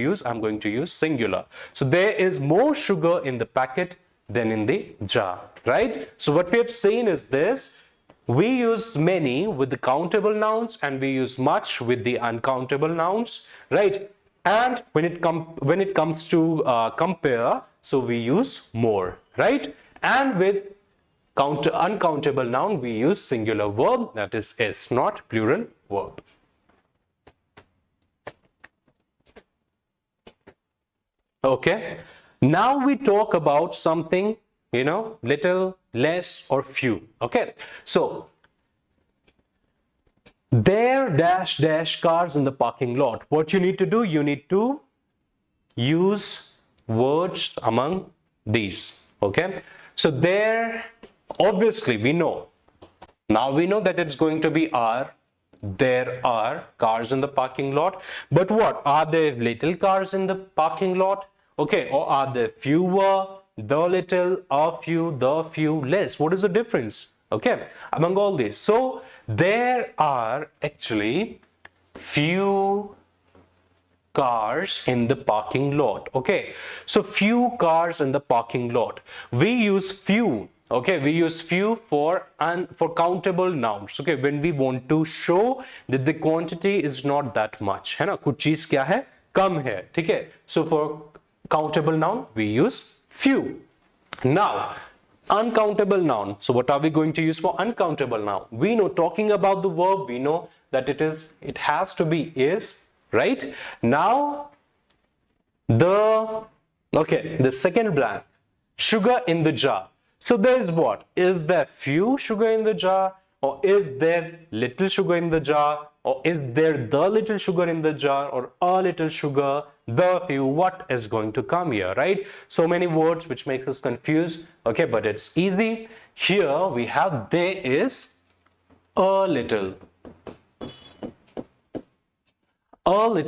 use singular. So there is more sugar in the packet than in the jar, right? So what we have seen is this: we use many with the countable nouns and we use much with the uncountable nouns, right? And when it comes to compare, so we use more, right? And with uncountable noun we use singular verb, that is, not plural verb. Okay, now we talk about something, little, less, or few. Okay, so there dash dash cars in the parking lot. What you need to do, you need to use words among these. Okay, so there, obviously we know that it's going to be are. There are cars in the parking lot, but what are there little cars in the parking lot? Okay, or are there fewer, the little, a few, the few, less? What is the difference? Okay, among all these. So there are actually few cars in the parking lot. Okay, so few cars in the parking lot. We use few. Okay, we use few for countable nouns. Okay, when we want to show that the quantity is not that much, है ना, कुछ चीज क्या है, कम है, ठीक है. So for countable noun we use few. Now uncountable noun. So what are we going to use for uncountable noun? We know, talking about the verb, we know that it has to be is, right? Now the second blank, sugar in the jar. So there is what? Is there few sugar in the jar, or is there little sugar in the jar, or is there the little sugar in the jar, or a little sugar, the few? What is going to come here, right? So many words which makes us confused. Okay, but it's easy. Here we have there is a little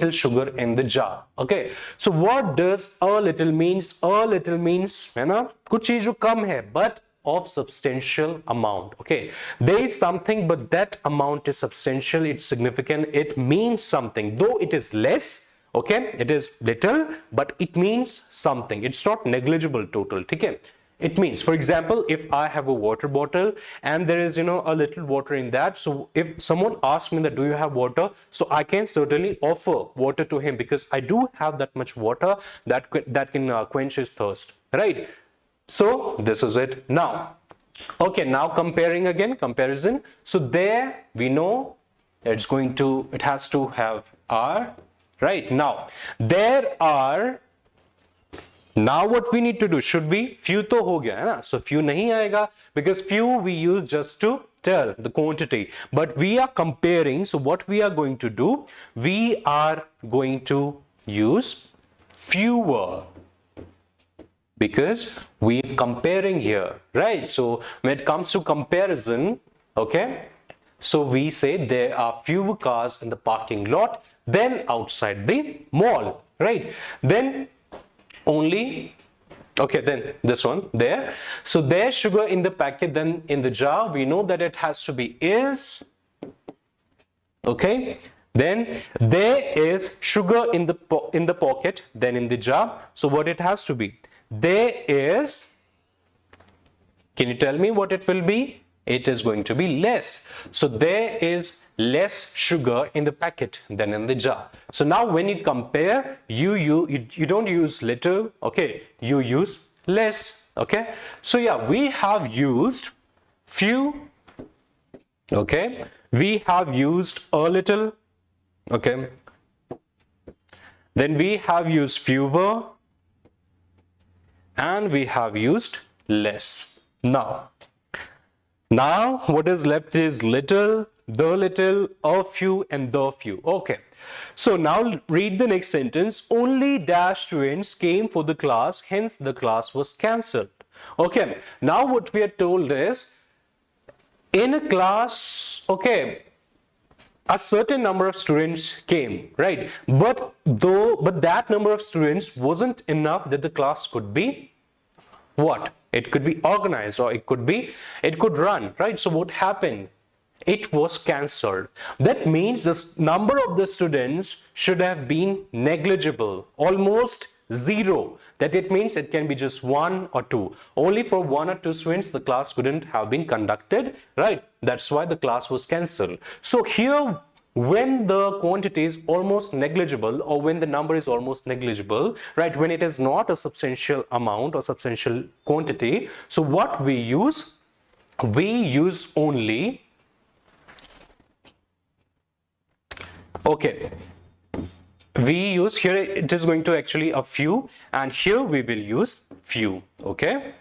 sugar in the jar. Okay, so what does a little means? A little means, है ना, कुछ चीज जो कम है, but of substantial amount. Okay, there is something, but that amount is substantial, it's significant, it means something, though it is less. Okay, it is little, but it means something, it's not negligible total. Okay, it means, for example, if I have a water bottle and there is, a little water in that, so if someone asks me that do you have water, so I can certainly offer water to him because I do have that much water that can quench his thirst, right? So this is it. Now, okay, now comparison. So there we know it has to have are, right? Now there are. Now what we need to do should be few to ho gaya hai na, so few nahi aayega because few we use just to tell the quantity, but we are comparing. So what we are going to do, we are going to use fewer because we are comparing here, right? So when it comes to comparison, okay, so we say there are fewer cars in the parking lot than outside the mall, right? Then only, okay, then this one there. So there's sugar in the packet, then in the jar we know that it has to be is. Okay, then there is sugar in the pocket, then in the jar. So what it has to be, there is, can you tell me what it will be? It is going to be less. So there is less sugar in the packet than in the jar. So now when you compare, you don't use little, okay, you use less. Okay, so yeah, we have used few, okay, we have used a little, okay, then we have used fewer, and we have used less. Now what is left is little, the little, a few, and the few. Okay, so now read the next sentence. Only dash students came for the class, hence the class was cancelled. Okay, now what we are told is, in a class, okay, a certain number of students came, right? But that number of students wasn't enough that the class could be what? It could be organized, or it could run, right? So what happened? It was cancelled. That means the number of the students should have been negligible, almost zero. That it means it can be just 1 or 2. Only for 1 or 2 students the class couldn't have been conducted, right? That's why the class was cancelled. So here, when the quantity is almost negligible, or when the number is almost negligible, right, when it is not a substantial amount or substantial quantity, so what we use only, okay, we use here, it is going to actually a few, and here we will use few. Okay,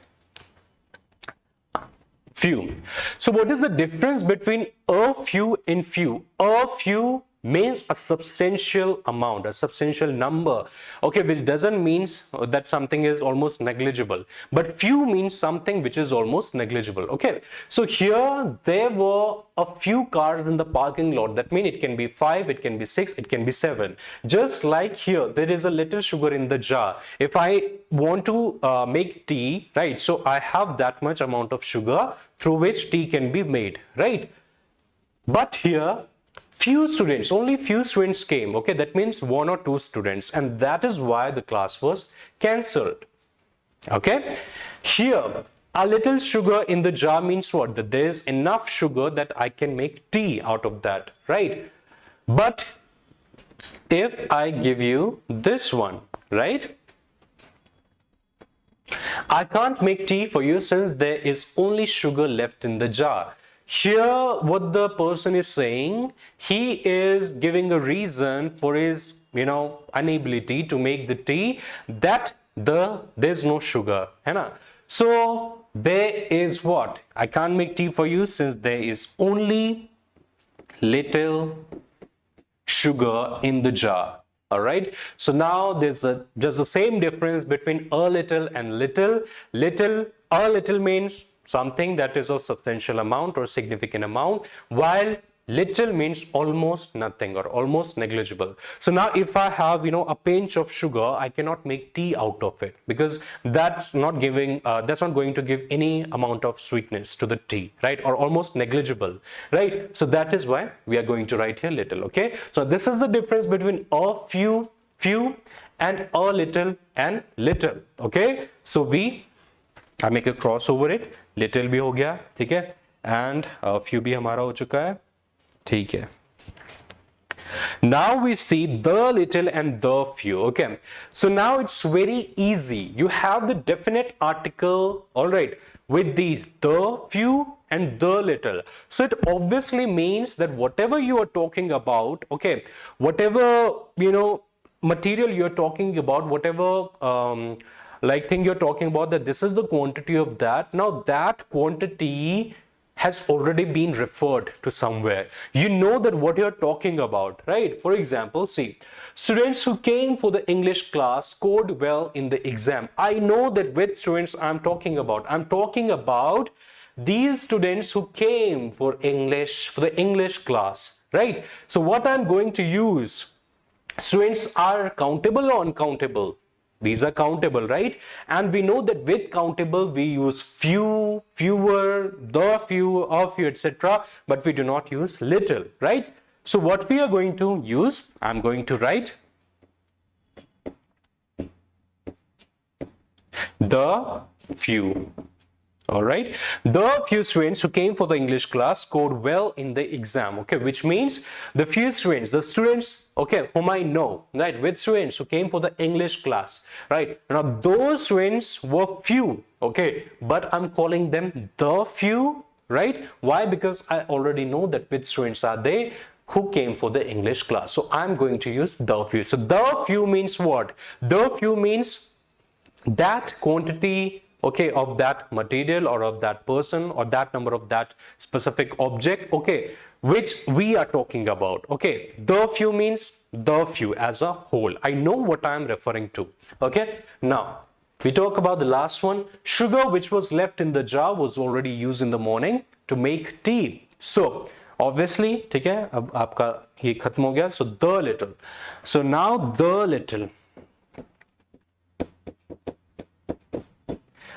few. So what is the difference between a few and few? A few means a substantial amount, a substantial number, okay, which doesn't means that something is almost negligible, but few means something which is almost negligible. Okay, so here there were a few cars in the parking lot. That means it can be 5, it can be 6, it can be 7. Just like here, there is a little sugar in the jar. If I want to make tea, right, so I have that much amount of sugar through which tea can be made, right? But here only few students came. Okay, that means 1 or 2 students, and that is why the class was cancelled. Okay, here a little sugar in the jar means what? That there is enough sugar that I can make tea out of that, right? But if I give you this one, right, I can't make tea for you since there is only sugar left in the jar. Here what the person is saying, he is giving a reason for his inability to make the tea, that there's no sugar, है ना? So there is what? I can't make tea for you since there is only little sugar in the jar. All right, so now there's just the same difference between a little and little. A little means something that is of substantial amount or significant amount, while little means almost nothing or almost negligible. So now if I have a pinch of sugar, I cannot make tea out of it, because that's not going to give any amount of sweetness to the tea, right, or almost negligible, right? So that is why we are going to write here little. Okay, so this is the difference between a few and a little and little. Okay, so I make a cross over it, little भी हो गया, ठीक है, and a few भी हमारा हो चुका है, ठीक है. Now we see the little and the few. Okay, so now it's very easy. You have the definite article, all right, with these the few and the little. So it obviously means that whatever you are talking about, okay, whatever material you're talking about, whatever thing you're talking about, that this is the quantity of that. Now that quantity has already been referred to somewhere. You know that what you're talking about, right? For example, see, students who came for the English class scored well in the exam. I know that which students I'm talking about. I'm talking about these students who came for the English class, right? So what I'm going to use, students are countable or uncountable? These are countable, right? And we know that with countable we use few, fewer, the few, a few, etc. But we do not use little, right? So what we are going to use, I'm going to write the few. All right, the few students who came for the English class scored well in the exam. Okay, which means the few students, the students, okay, whom I know, right, with students who came for the English class, right? Now those students were few, okay, but I'm calling them the few, right? Why? Because I already know that which students are they who came for the English class. So I'm going to use the few. So the few means what? The few means that quantity, okay, of that material or of that person or that number of that specific object, okay, which we are talking about. Okay, the few means the few as a whole. I know what I am referring to. Okay, now we talk about the last one. Sugar which was left in the jar was already used in the morning to make tea. So obviously, ठीक है, अब आपका ये खत्म हो गया. So the little. So now the little.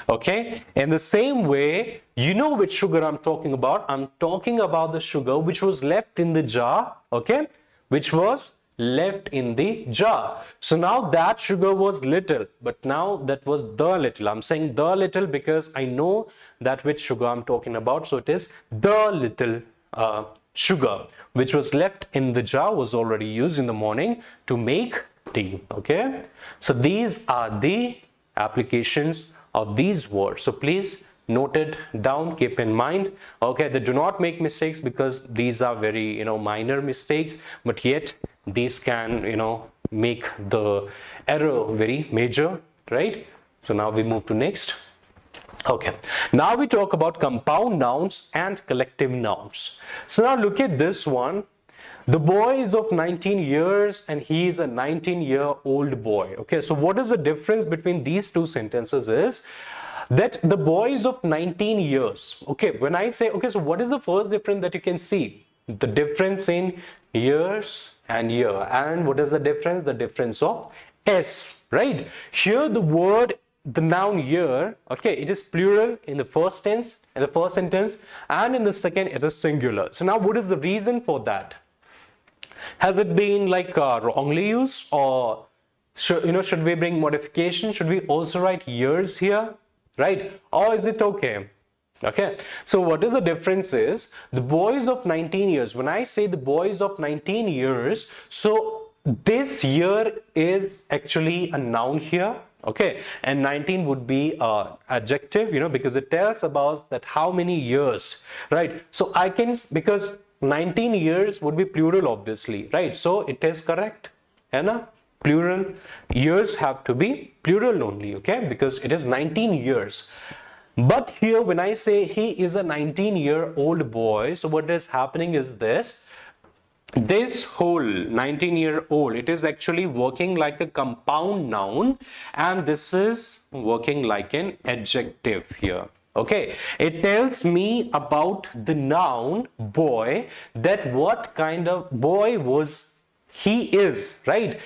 Okay, in the same way, you know which sugar I'm talking about. I'm talking about the sugar which was left in the jar, okay, which was left in the jar. So now that sugar was little, but now that was the little. I'm saying the little because I know that which sugar I'm talking about. So it is the little sugar which was left in the jar was already used in the morning to make tea. Okay, so these are the applications of these words. So please note it down, keep in mind, okay, that do not make mistakes, because these are very minor mistakes, but yet these can make the error very major, right? So now we move to next. Okay, now we talk about compound nouns and collective nouns. So now look at this one. The boy is of 19 years and he is a 19-year-old boy. Okay, so what is the difference between these two sentences is that the boy is of 19 years. Okay, when I say, okay, so what is the first difference that you can see? The difference in years and year. And what is the difference? The difference of S, right? Here the word, the noun year, okay, it is plural in the first tense, in the first sentence, and in the second it is singular. So now what is the reason for that? Has it been like wrongly used, or should we bring modification? Should we also write years here, right? Or is it okay? Okay, so what is the difference is the boys of 19 years. When I say the boys of 19 years, so this year is actually a noun here, okay, and 19 would be adjective, because it tells about that how many years, right? So I can, because 19 years would be plural obviously, right? So it is correct, and plural years have to be plural only, okay, because it is 19 years. But here when I say he is a 19-year-old boy, so what is happening is this whole 19-year-old, it is actually working like a compound noun, and this is working like an adjective here. Okay, it tells me about the noun boy, that what kind of boy he is, right?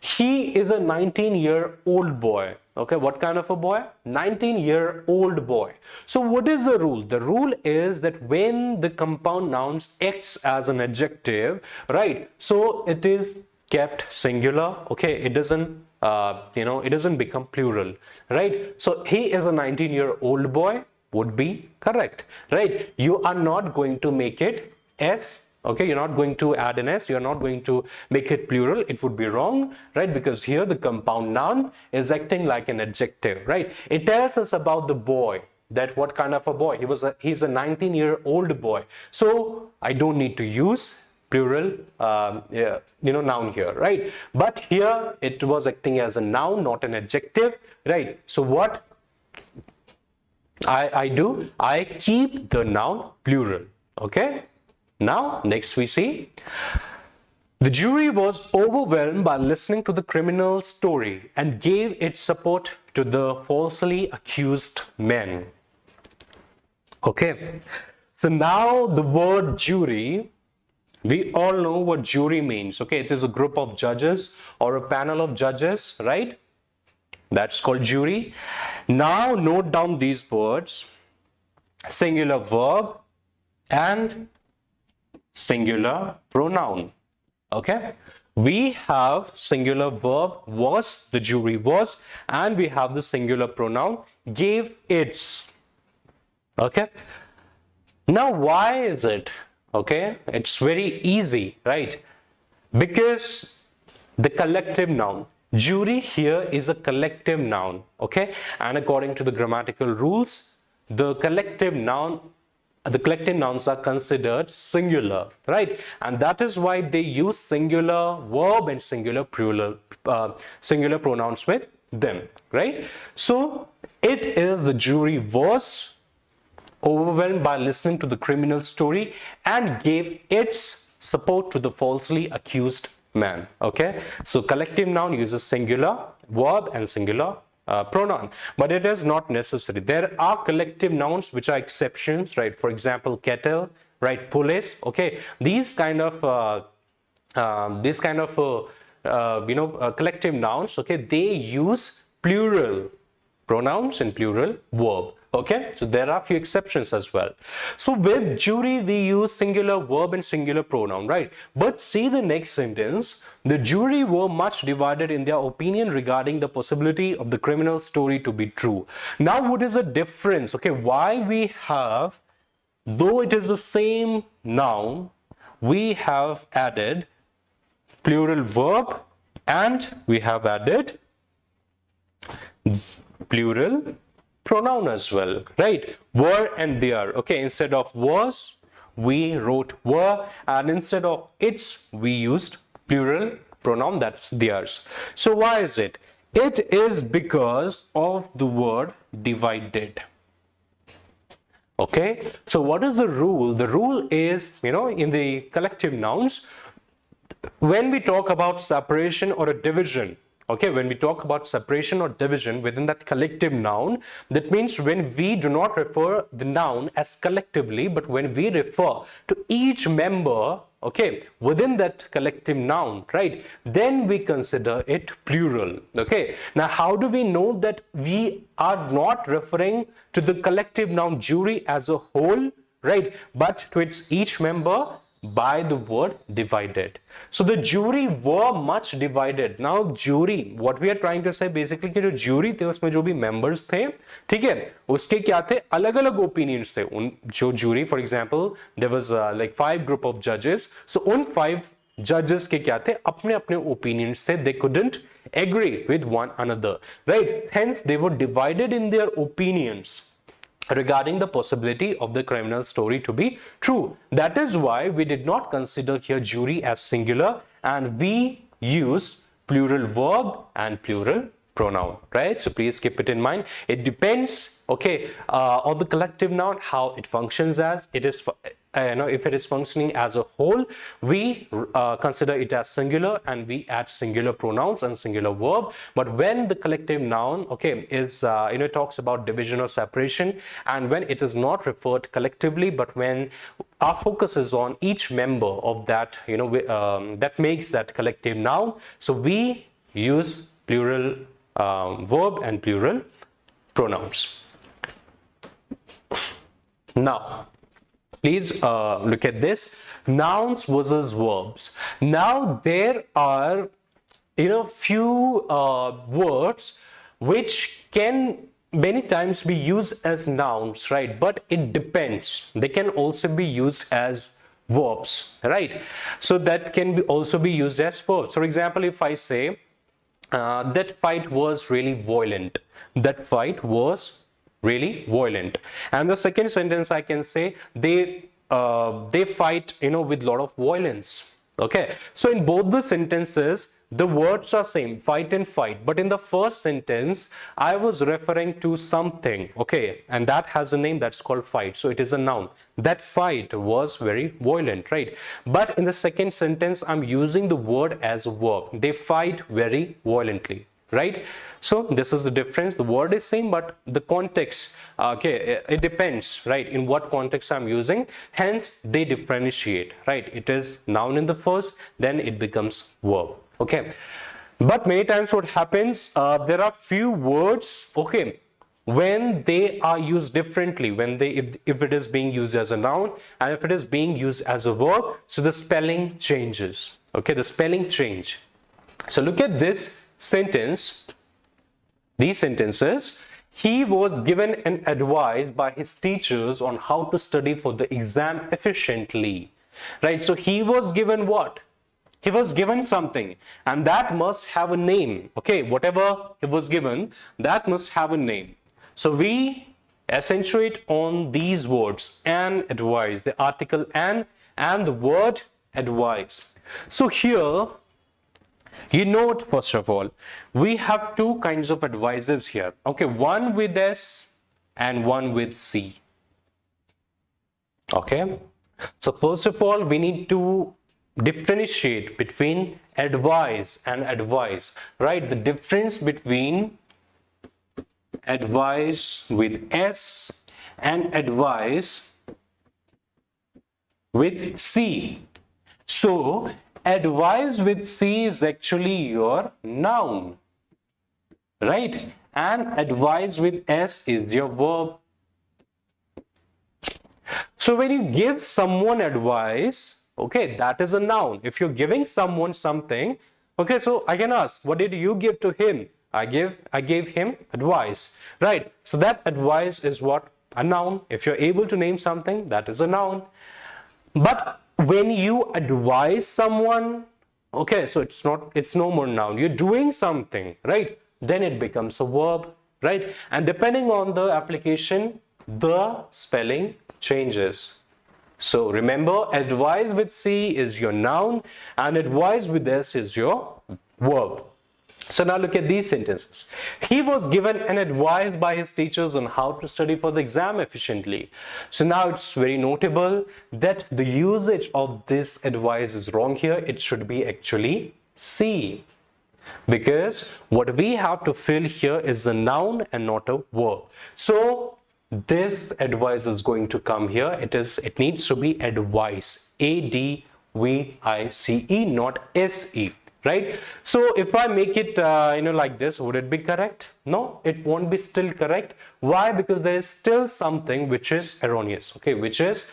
He is a 19-year-old boy. Okay, what kind of a boy? 19-year-old boy. So what is the rule? The rule is that when the compound nouns acts as an adjective, right? So it is kept singular. Okay, it doesn't it doesn't become plural, right? So he is a 19-year-old boy would be correct, right? You are not going to make it S. Okay, you're not going to add an S, you're not going to make it plural, it would be wrong, right? Because here the compound noun is acting like an adjective, right? It tells us about the boy, that what kind of a boy, he's a 19-year-old boy. So I don't need to use plural noun here, right? But here it was acting as a noun, not an adjective, right? So what I do, I keep the noun plural, okay? Now, next we see, the jury was overwhelmed by listening to the criminal's story and gave its support to the falsely accused men. Okay, so now the word jury, we all know what jury means. Okay, it is a group of judges or a panel of judges, right? That's called jury. Now note down these words: singular verb and singular pronoun. Okay, we have singular verb was, the jury was, and we have the singular pronoun gave its. Okay, now why is it? Okay, it's very easy, right? Because the collective noun, jury here is a collective noun, okay, and according to the grammatical rules, the collective nouns are considered singular, right? And that is why they use singular verb and singular pronouns with them, right? So it is the jury was overwhelmed by listening to the criminal's story and gave its support to the falsely accused man. Okay, so collective noun uses singular verb and singular pronoun, but it is not necessary. There are collective nouns which are exceptions, right? For example, kettle, right? Police. Okay, these kind of collective nouns, okay, they use plural pronouns and plural verb. Okay, so there are few exceptions as well. So with jury we use singular verb and singular pronoun, right? But see the next sentence, the jury were much divided in their opinion regarding the possibility of the criminal story to be true. Now what is the difference? Okay, why we have, though it is the same noun, we have added plural verb and we have added plural pronoun as well, right? Were and their. Okay, instead of was we wrote were, and instead of its we used plural pronoun, that's theirs. So why is it? It is because of the word divided. Okay, so what is the rule? The rule is, in the collective nouns, when we talk about separation or a division, okay, when we talk about separation or division within that collective noun, that means when we do not refer the noun as collectively, but when we refer to each member, okay, within that collective noun, right, then we consider it plural. Okay, now how do we know that we are not referring to the collective noun jury as a whole, right, but to its each member by the word divided? So the jury were much divided. Now jury, what we are trying to say basically कि जो jury थे उसमें जो भी members थे, ठीक है, उसके क्या थे, अलग अलग opinions थे. उन जो jury, for example, there was like 5 group of judges. So उन 5 judges के क्या थे, अपने अपने opinions थे. They couldn't agree with one another, right? Hence they were divided in their opinions regarding the possibility of the criminal story to be true. That is why we did not consider here jury as singular, and we use plural verb and plural pronoun, right? So please keep it in mind. It depends, okay, on the collective noun, how it functions as. It is if it is functioning as a whole, we consider it as singular and we add singular pronouns and singular verb. But when the collective noun, okay, is talks about division or separation, and when it is not referred collectively, but when our focus is on each member of that, that makes that collective noun, so we use plural verb and plural pronouns. Now please look at this, nouns versus verbs. Now there are few words which can many times be used as nouns, right? But it depends. They can also be used as verbs, right? So that can also be used as verbs. For example, if I say that fight was really violent, that fight was really violent, and the second sentence I can say they fight with a lot of violence. Okay, so in both the sentences the words are same, fight and fight, but in the first sentence I was referring to something, okay, and that has a name, that's called fight, so it is a noun. That fight was very violent, right? But in the second sentence I'm using the word as a verb. They fight very violently, right? So this is the difference. The word is same, but the context, okay, it depends, right, in what context I'm using. Hence they differentiate, right? It is noun in the first, then it becomes verb. Okay, but many times what happens, there are few words, okay, when they are used differently, when if it is being used as a noun and if it is being used as a verb, so the spelling changes. Okay, the spelling change. So look at this sentence, these sentences. He was given an advice by his teachers on how to study for the exam efficiently, right? So he was given what? He was given something, and that must have a name. Okay, whatever he was given, that must have a name. So we accentuate on these words, an advice, the article an and the word advice. So here, note first of all, we have two kinds of advices here. Okay, one with S and one with C. Okay, so first of all, we need to differentiate between advice and advice, right? The difference between advice with S and advice with C. So advice with C is actually your noun, right? And advice with S is your verb. So when you give someone advice, okay, that is a noun. If you're giving someone something, okay, so I can ask, what did you give to him? I gave him advice, right? So that advice is what? A noun. If you're able to name something, that is a noun. But when you advise someone, okay, so it's no more noun. You're doing something, right? Then it becomes a verb, right? And depending on the application, the spelling changes. So remember, advise with C is your noun and advise with S is your verb. So now look at these sentences. He was given an advice by his teachers on how to study for the exam efficiently. So now it's very notable that the usage of this advice is wrong here. It should be actually C. Because what we have to fill here is a noun and not a verb. So this advice is going to come here. It needs to be advice. ADVICE, not SE. Right? So if I make it like this, would it be correct? No, it won't be still correct. Why? Because there is still something which is erroneous, okay, which is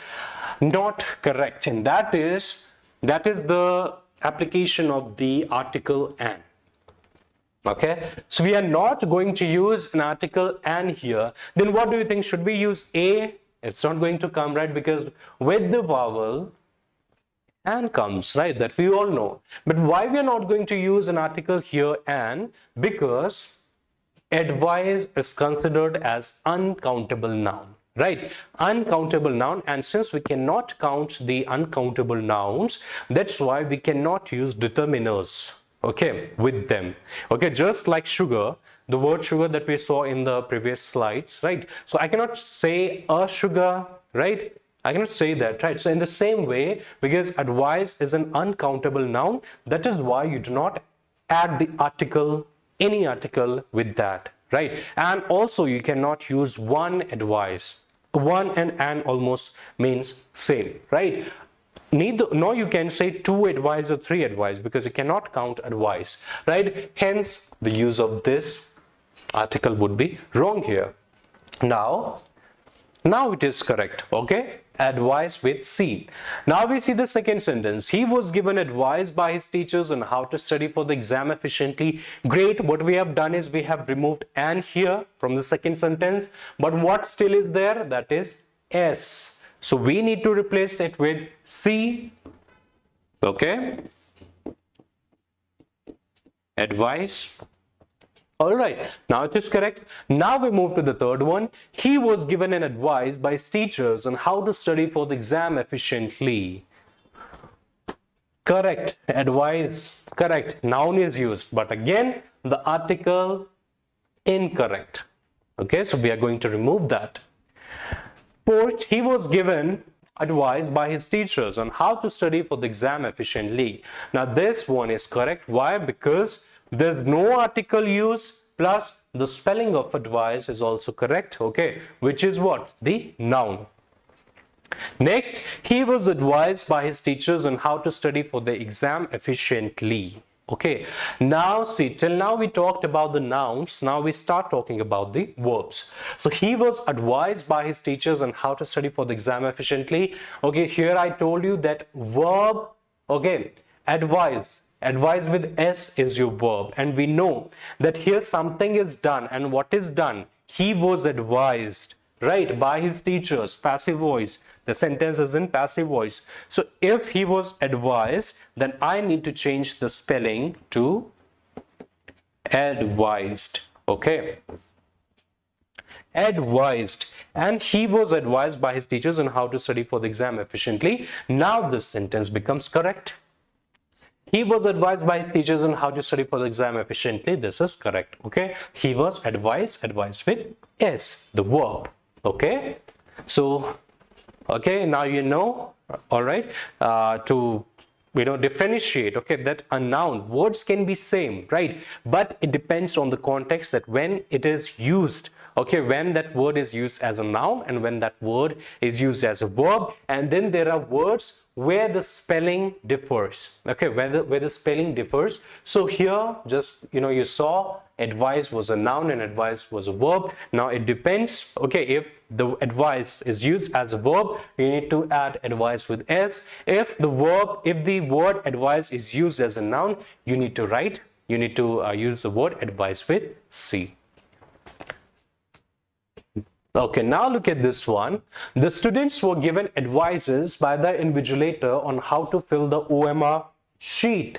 not correct, and that is the application of the article "and." Okay, so we are not going to use an article "and" here. Then what do you think? Should we use A? It's not going to come, right? Because with the vowel "and" comes, right? That we all know. But why we are not going to use an article here "and"? Because advice is considered as uncountable noun, right? Uncountable noun, and since we cannot count the uncountable nouns, that's why we cannot use determiners, okay, with them. Okay, just like sugar, the word sugar that we saw in the previous slides, right? So I cannot say a sugar, right? I cannot say that, right? So in the same way, because advice is an uncountable noun, that is why you do not add the article, any article with that, right? And also you cannot use one advice. One and almost means same, right? Nor you can say two advice or three advice, because you cannot count advice, right? Hence the use of this article would be wrong here. Now it is correct, okay? Advice with C. Now we see the second sentence. He was given advice by his teachers on how to study for the exam efficiently. Great. What we have done is we have removed "and" here from the second sentence. But what still is there? That is S. So we need to replace it with C. Okay. Advice. All right, now it is correct. Now we move to the third one. He was given an advice by his teachers on how to study for the exam efficiently. Correct. Advice, correct. Noun is used, but again, the article incorrect. Okay, so we are going to remove that. Fourth, he was given advice by his teachers on how to study for the exam efficiently. Now this one is correct. Why? Because there's no article used, plus the spelling of advice is also correct, okay, which is what? The noun. Next, he was advised by his teachers on how to study for the exam efficiently. Okay, now see, till now we talked about the nouns, now we start talking about the verbs. So he was advised by his teachers on how to study for the exam efficiently. Okay, here I told you that verb, okay, advise with S is your verb, and we know that here something is done, and what is done? He was advised, right, by his teachers, passive voice. The sentence is in passive voice. So if he was advised, then I need to change the spelling to advised. Okay, advised. And he was advised by his teachers on how to study for the exam efficiently. Now this sentence becomes correct. He was advised by his teachers on how to study for the exam efficiently. This is correct. Okay, he was advised with S, the verb. Okay, so okay, now you know, all right, to differentiate, okay, that a noun, words can be same, right, but it depends on the context, that when it is used, okay, when that word is used as a noun and when that word is used as a verb. And then there are words where the spelling differs, okay, where the spelling differs. So here, just you saw advice was a noun and advice was a verb. Now it depends, okay, if the advice is used as a verb, you need to add advice with S. If the word advice is used as a noun, you need to use the word advice with C. Okay, now look at this one. The students were given advices by the invigilator on how to fill the OMR sheet.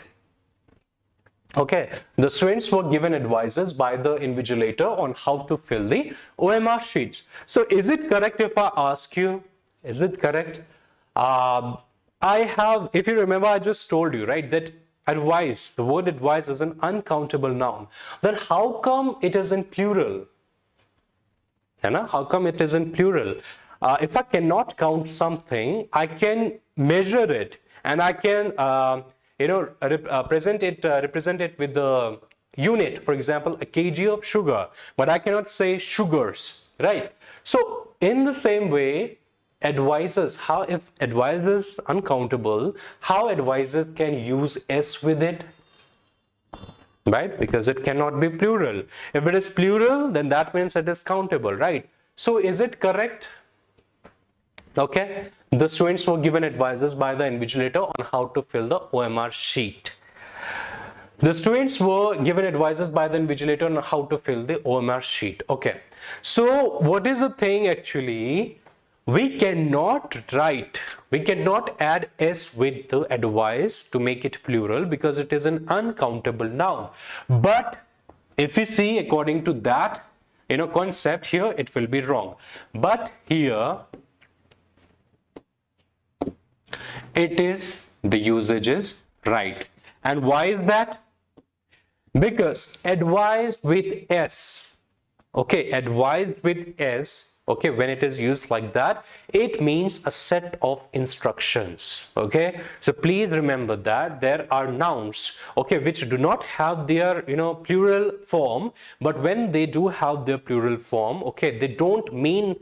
Okay, the students were given advices by the invigilator on how to fill the OMR sheets. So is it correct if I ask you, is it correct? If you remember, I just told you, right, that advice, the word advice is an uncountable noun, then how come it is in plural? How come it is in plural? If I cannot count something, I can measure it, and I can represent it with the unit. For example, a kg of sugar, but I cannot say sugars, right? So in the same way, advisors, how if advisors uncountable, how advisors can use s with it? Right? Because it cannot be plural. If it is plural, then that means it is countable, right? So is it correct? Okay. The students were given advices by the invigilator on how to fill the OMR sheet. The students were given advices by the invigilator on how to fill the OMR sheet. Okay. So what is the thing actually? We cannot add s with the advice to make it plural because it is an uncountable noun. But if you see according to that concept here, it will be wrong. But here it is, the usage is right. And why is that? Because advised with s, okay, advised with s, okay, when it is used like that, it means a set of instructions. Okay, so please remember that there are nouns, okay, which do not have their plural form, but when they do have their plural form, okay, they don't mean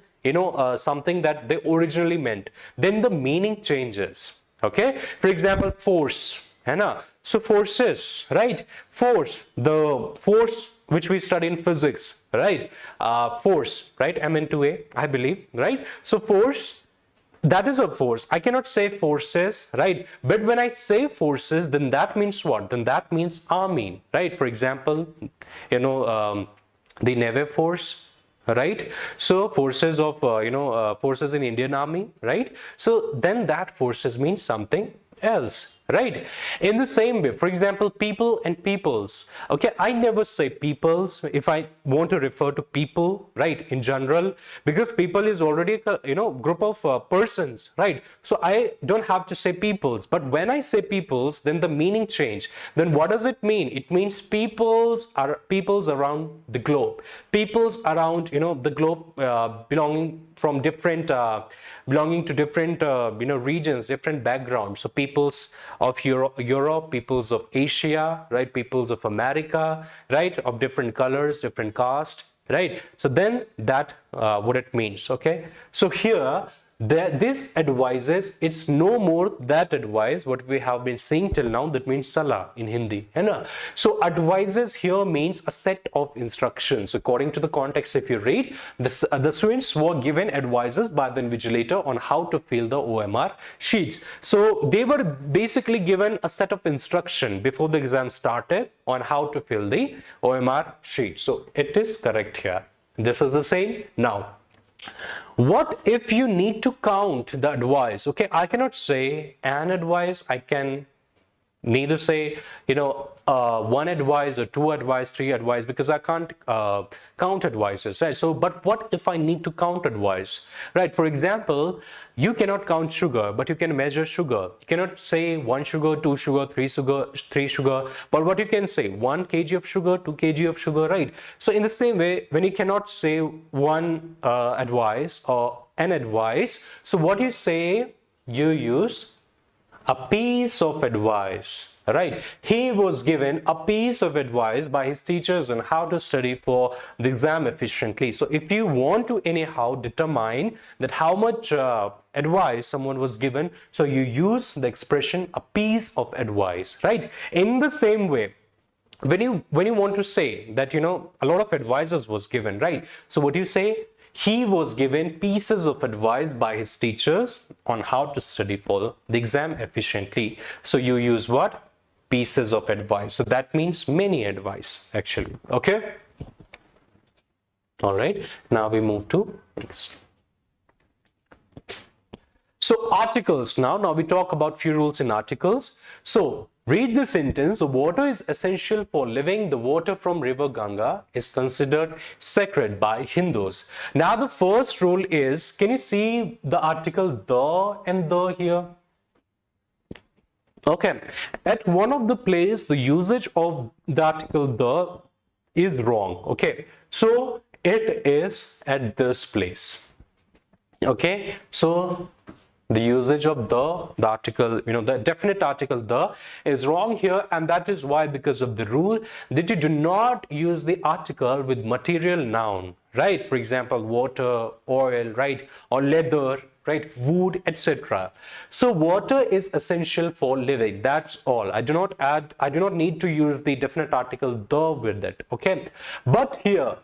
something that they originally meant, then the meaning changes. Okay, for example, force, so forces, right? Force, the force which we study in physics, right? Force, right? M into A, I believe, right? So force, that is a force. I cannot say forces, right? But when I say forces, then that means what? Then that means army, right? For example, the Navy force, right? So forces of forces in Indian Army, right? So then that forces means something else, right? In the same way, for example, people and peoples. Okay, I never say peoples if I want to refer to people, right, in general, because people is already a group of persons, right? So I don't have to say peoples. But when I say peoples, then the meaning change. Then what does it mean? It means peoples are peoples around the globe, peoples around the globe, belonging to different regions, different backgrounds. So peoples of Europe, peoples of Asia, right? Peoples of America, right? Of different colors, different caste, right? So then that what it means. Okay, so here this advises, it's no more that advice what we have been seeing till now, that means salah in Hindi, so advises here means a set of instructions. According to the context, if you read, the students were given advices by the invigilator on how to fill the OMR sheets. So they were basically given a set of instruction before the exam started on how to fill the OMR sheet. So it is correct here. This is the same. Now, what if you need to count the advice? Okay, I cannot say an advice. I can neither say one advice or two advice, three advice, because I can't count advices, right? So but what if I need to count advice, right? For example, you cannot count sugar, but you can measure sugar. You cannot say 1 sugar, 2 sugar, 3 sugar, but what you can say, 1 kg of sugar, 2 kg of sugar, right? So in the same way, when you cannot say one advice or an advice, so what you say, you use a piece of advice, right? He was given a piece of advice by his teachers on how to study for the exam efficiently. So if you want to anyhow determine that how much advice someone was given, so you use the expression a piece of advice, right? In the same way, when you want to say that a lot of advices was given, right? So what do you say? He was given pieces of advice by his teachers on how to study for the exam efficiently. So you use what? Pieces of advice. So that means many advice actually. Okay. All right. Now we move to next. So articles. Now we talk about few rules in articles. So read the sentence. The water is essential for living. The water from river Ganga is considered sacred by Hindus. Now the first rule is, can you see the article the and the here? Okay, at one of the place, the usage of the article the is wrong. Okay, so it is at this place. Okay, so the usage of the article, the definite article the is wrong here, and that is why, because of the rule that you do not use the article with material noun, right? For example, water, oil, right, or leather, right, wood, etc. So water is essential for living, that's all. I do not need to use the definite article the with it. Okay, but here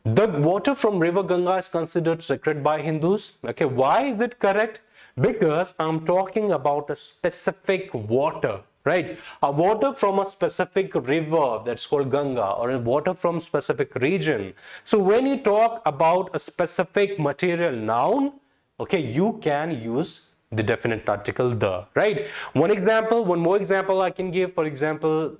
the water from river Ganga is considered sacred by Hindus. Okay, why is it correct? Because I'm talking about a specific water, right? A water from a specific river that's called Ganga, or a water from specific region. So when you talk about a specific material noun, okay, you can use the definite article the, right? One more example I can give. For example,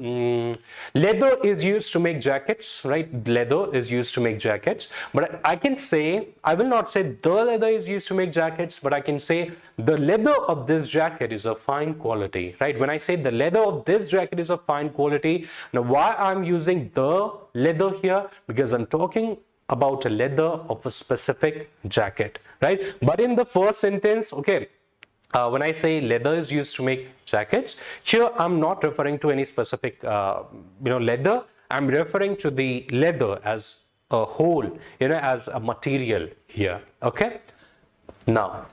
leather is used to make jackets, right? Leather is used to make jackets, but I can say, I will not say the leather is used to make jackets, but I can say the leather of this jacket is of fine quality, right? When I say the leather of this jacket is of fine quality, now why I'm using the leather here? Because I'm talking about a leather of a specific jacket, right? But in the first sentence, okay, when I say leather is used to make jackets, here I'm not referring to any specific leather. I'm referring to the leather as a whole, as a material here. Okay, now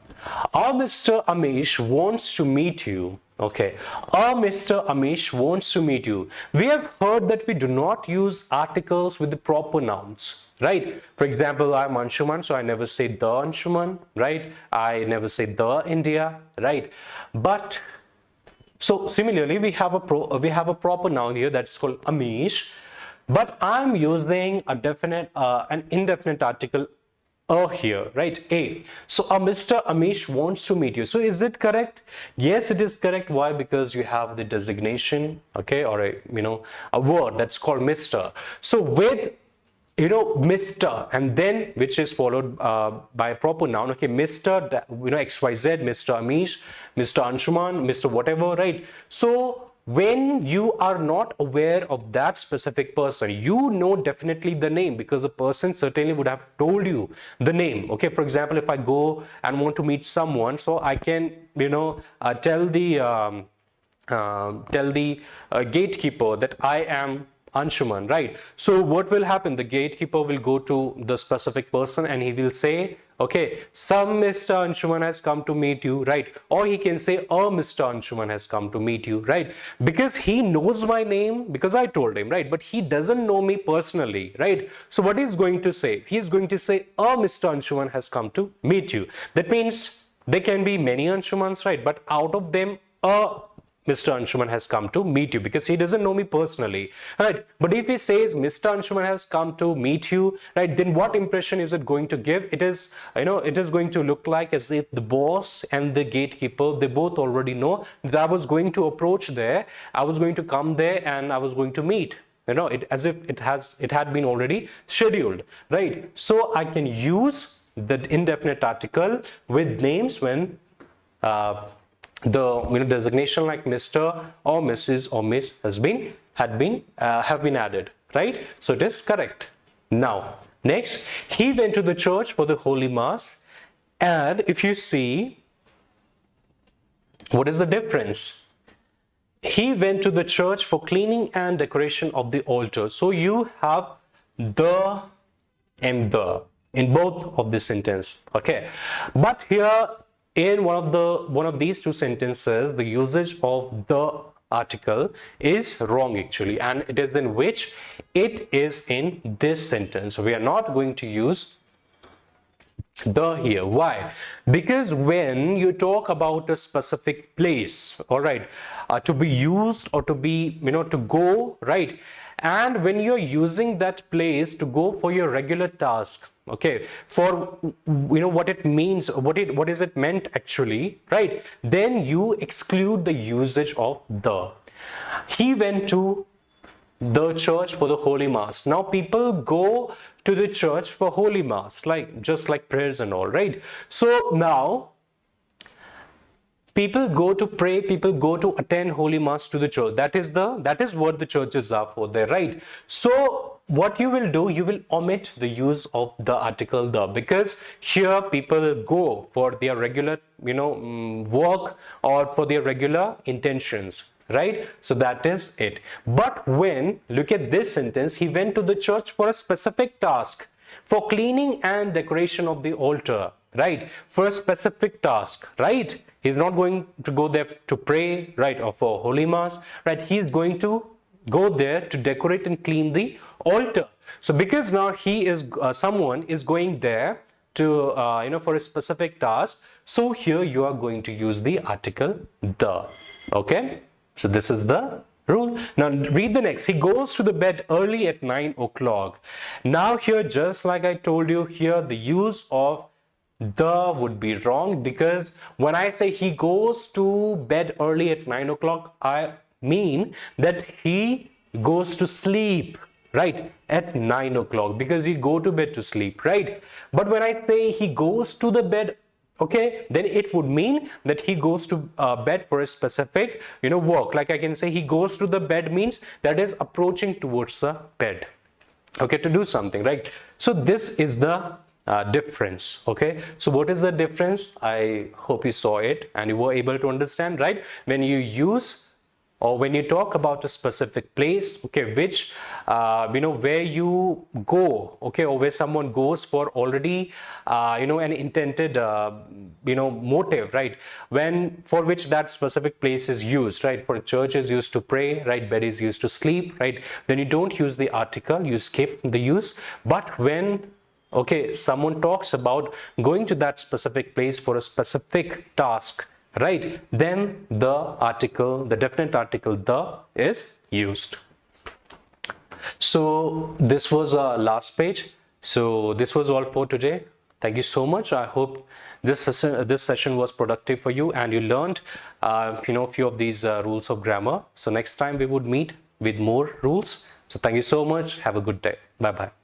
our Mr. Amish wants to meet you. Okay, our Mr. Amish wants to meet you. We have heard that we do not use articles with the proper nouns, right? For example, I'm Anshuman, so I never say the Anshuman, right? I never say the India, right? But so similarly, we have a proper noun here that's called Amish, but I'm using an indefinite article here, right? A. So Mr. Amish wants to meet you. So is it correct? Yes, it is correct. Why? Because you have the designation, okay, or a word that's called Mr. So with Mr. and then which is followed by a proper noun, okay, Mr. XYZ, Mr. Amish, Mr. Anshuman, Mr. whatever, right? So when you are not aware of that specific person, you know definitely the name, because the person certainly would have told you the name. Okay, for example, if I go and want to meet someone, so I can tell the gatekeeper that I am Anshuman, right? So what will happen? The gatekeeper will go to the specific person and he will say, okay, some Mr. Anshuman has come to meet you, right? Or he can say, oh, Mr. Anshuman has come to meet you, right? Because he knows my name because I told him, right? But he doesn't know me personally, right? So what he's going to say? He's going to say, oh, Mr. Anshuman has come to meet you. That means there can be many Anshumans, right? But out of them, Mr. Anshuman has come to meet you, because he doesn't know me personally, right? But if he says Mr. Anshuman has come to meet you, right, then what impression is it going to give? It is, it is going to look like as if the boss and the gatekeeper, they both already know that I was going to approach there, I was going to come there, and I was going to meet. As if it had been already scheduled, right? So I can use the indefinite article with names when the designation like Mr. or Mrs. or Miss have been added, right? So it is correct. Now next, he went to the church for the Holy Mass, and if you see, what is the difference? He went to the church for cleaning and decoration of the altar. So you have the and the in both of the sentence, okay? But here in one of these two sentences, the usage of the article is wrong actually, and it is in which it is in this sentence. We are not going to use the here. Why? Because when you talk about a specific place, all right, to be used or to be to go, right, and when you're using that place to go for your regular task, okay, for what it means, what is it meant actually, right, then you exclude the usage of the. He went to the church for the Holy Mass. Now people go to the church for Holy Mass, just like prayers and all, right? So now people go to pray, people go to attend holy mass to the church. That is what the churches are for there, right? So what you will do, you will omit the use of the article the, because here people go for their regular work or for their regular intentions, right? So that is it. But when, look at this sentence, he went to the church for a specific task, for cleaning and decoration of the altar, right? For a specific task, right? He's not going to go there to pray, right, or for holy mass, right? He's going to go there to decorate and clean the altar. So because now he is someone is going there to for a specific task, so here you are going to use the article the. Okay, so this is the rule. Now read the next. He goes to the bed early at 9 o'clock. Now here, just like I told you, here the use of the would be wrong, because when I say he goes to bed early at 9 o'clock, I mean that he goes to sleep, right, at 9 o'clock, because you go to bed to sleep, right? But when I say he goes to the bed, okay, then it would mean that he goes to bed for a specific work. Like I can say he goes to the bed means that is approaching towards the bed, okay, to do something, right? So this is the difference. Okay, so what is the difference? I hope you saw it and you were able to understand, right? When you use or when you talk about a specific place, okay, which where you go, okay, or where someone goes for already an intended motive, right, when for which that specific place is used, right? For church is used to pray, right? Bed is used to sleep, right? Then you don't use the article, you skip the use. But when someone talks about going to that specific place for a specific task, right, then the article, the definite article the is used. So this was our last page. So this was all for today. Thank you so much. I hope this session was productive for you and you learned a few of these rules of grammar. So next time we would meet with more rules. So thank you so much. Have a good day. Bye bye.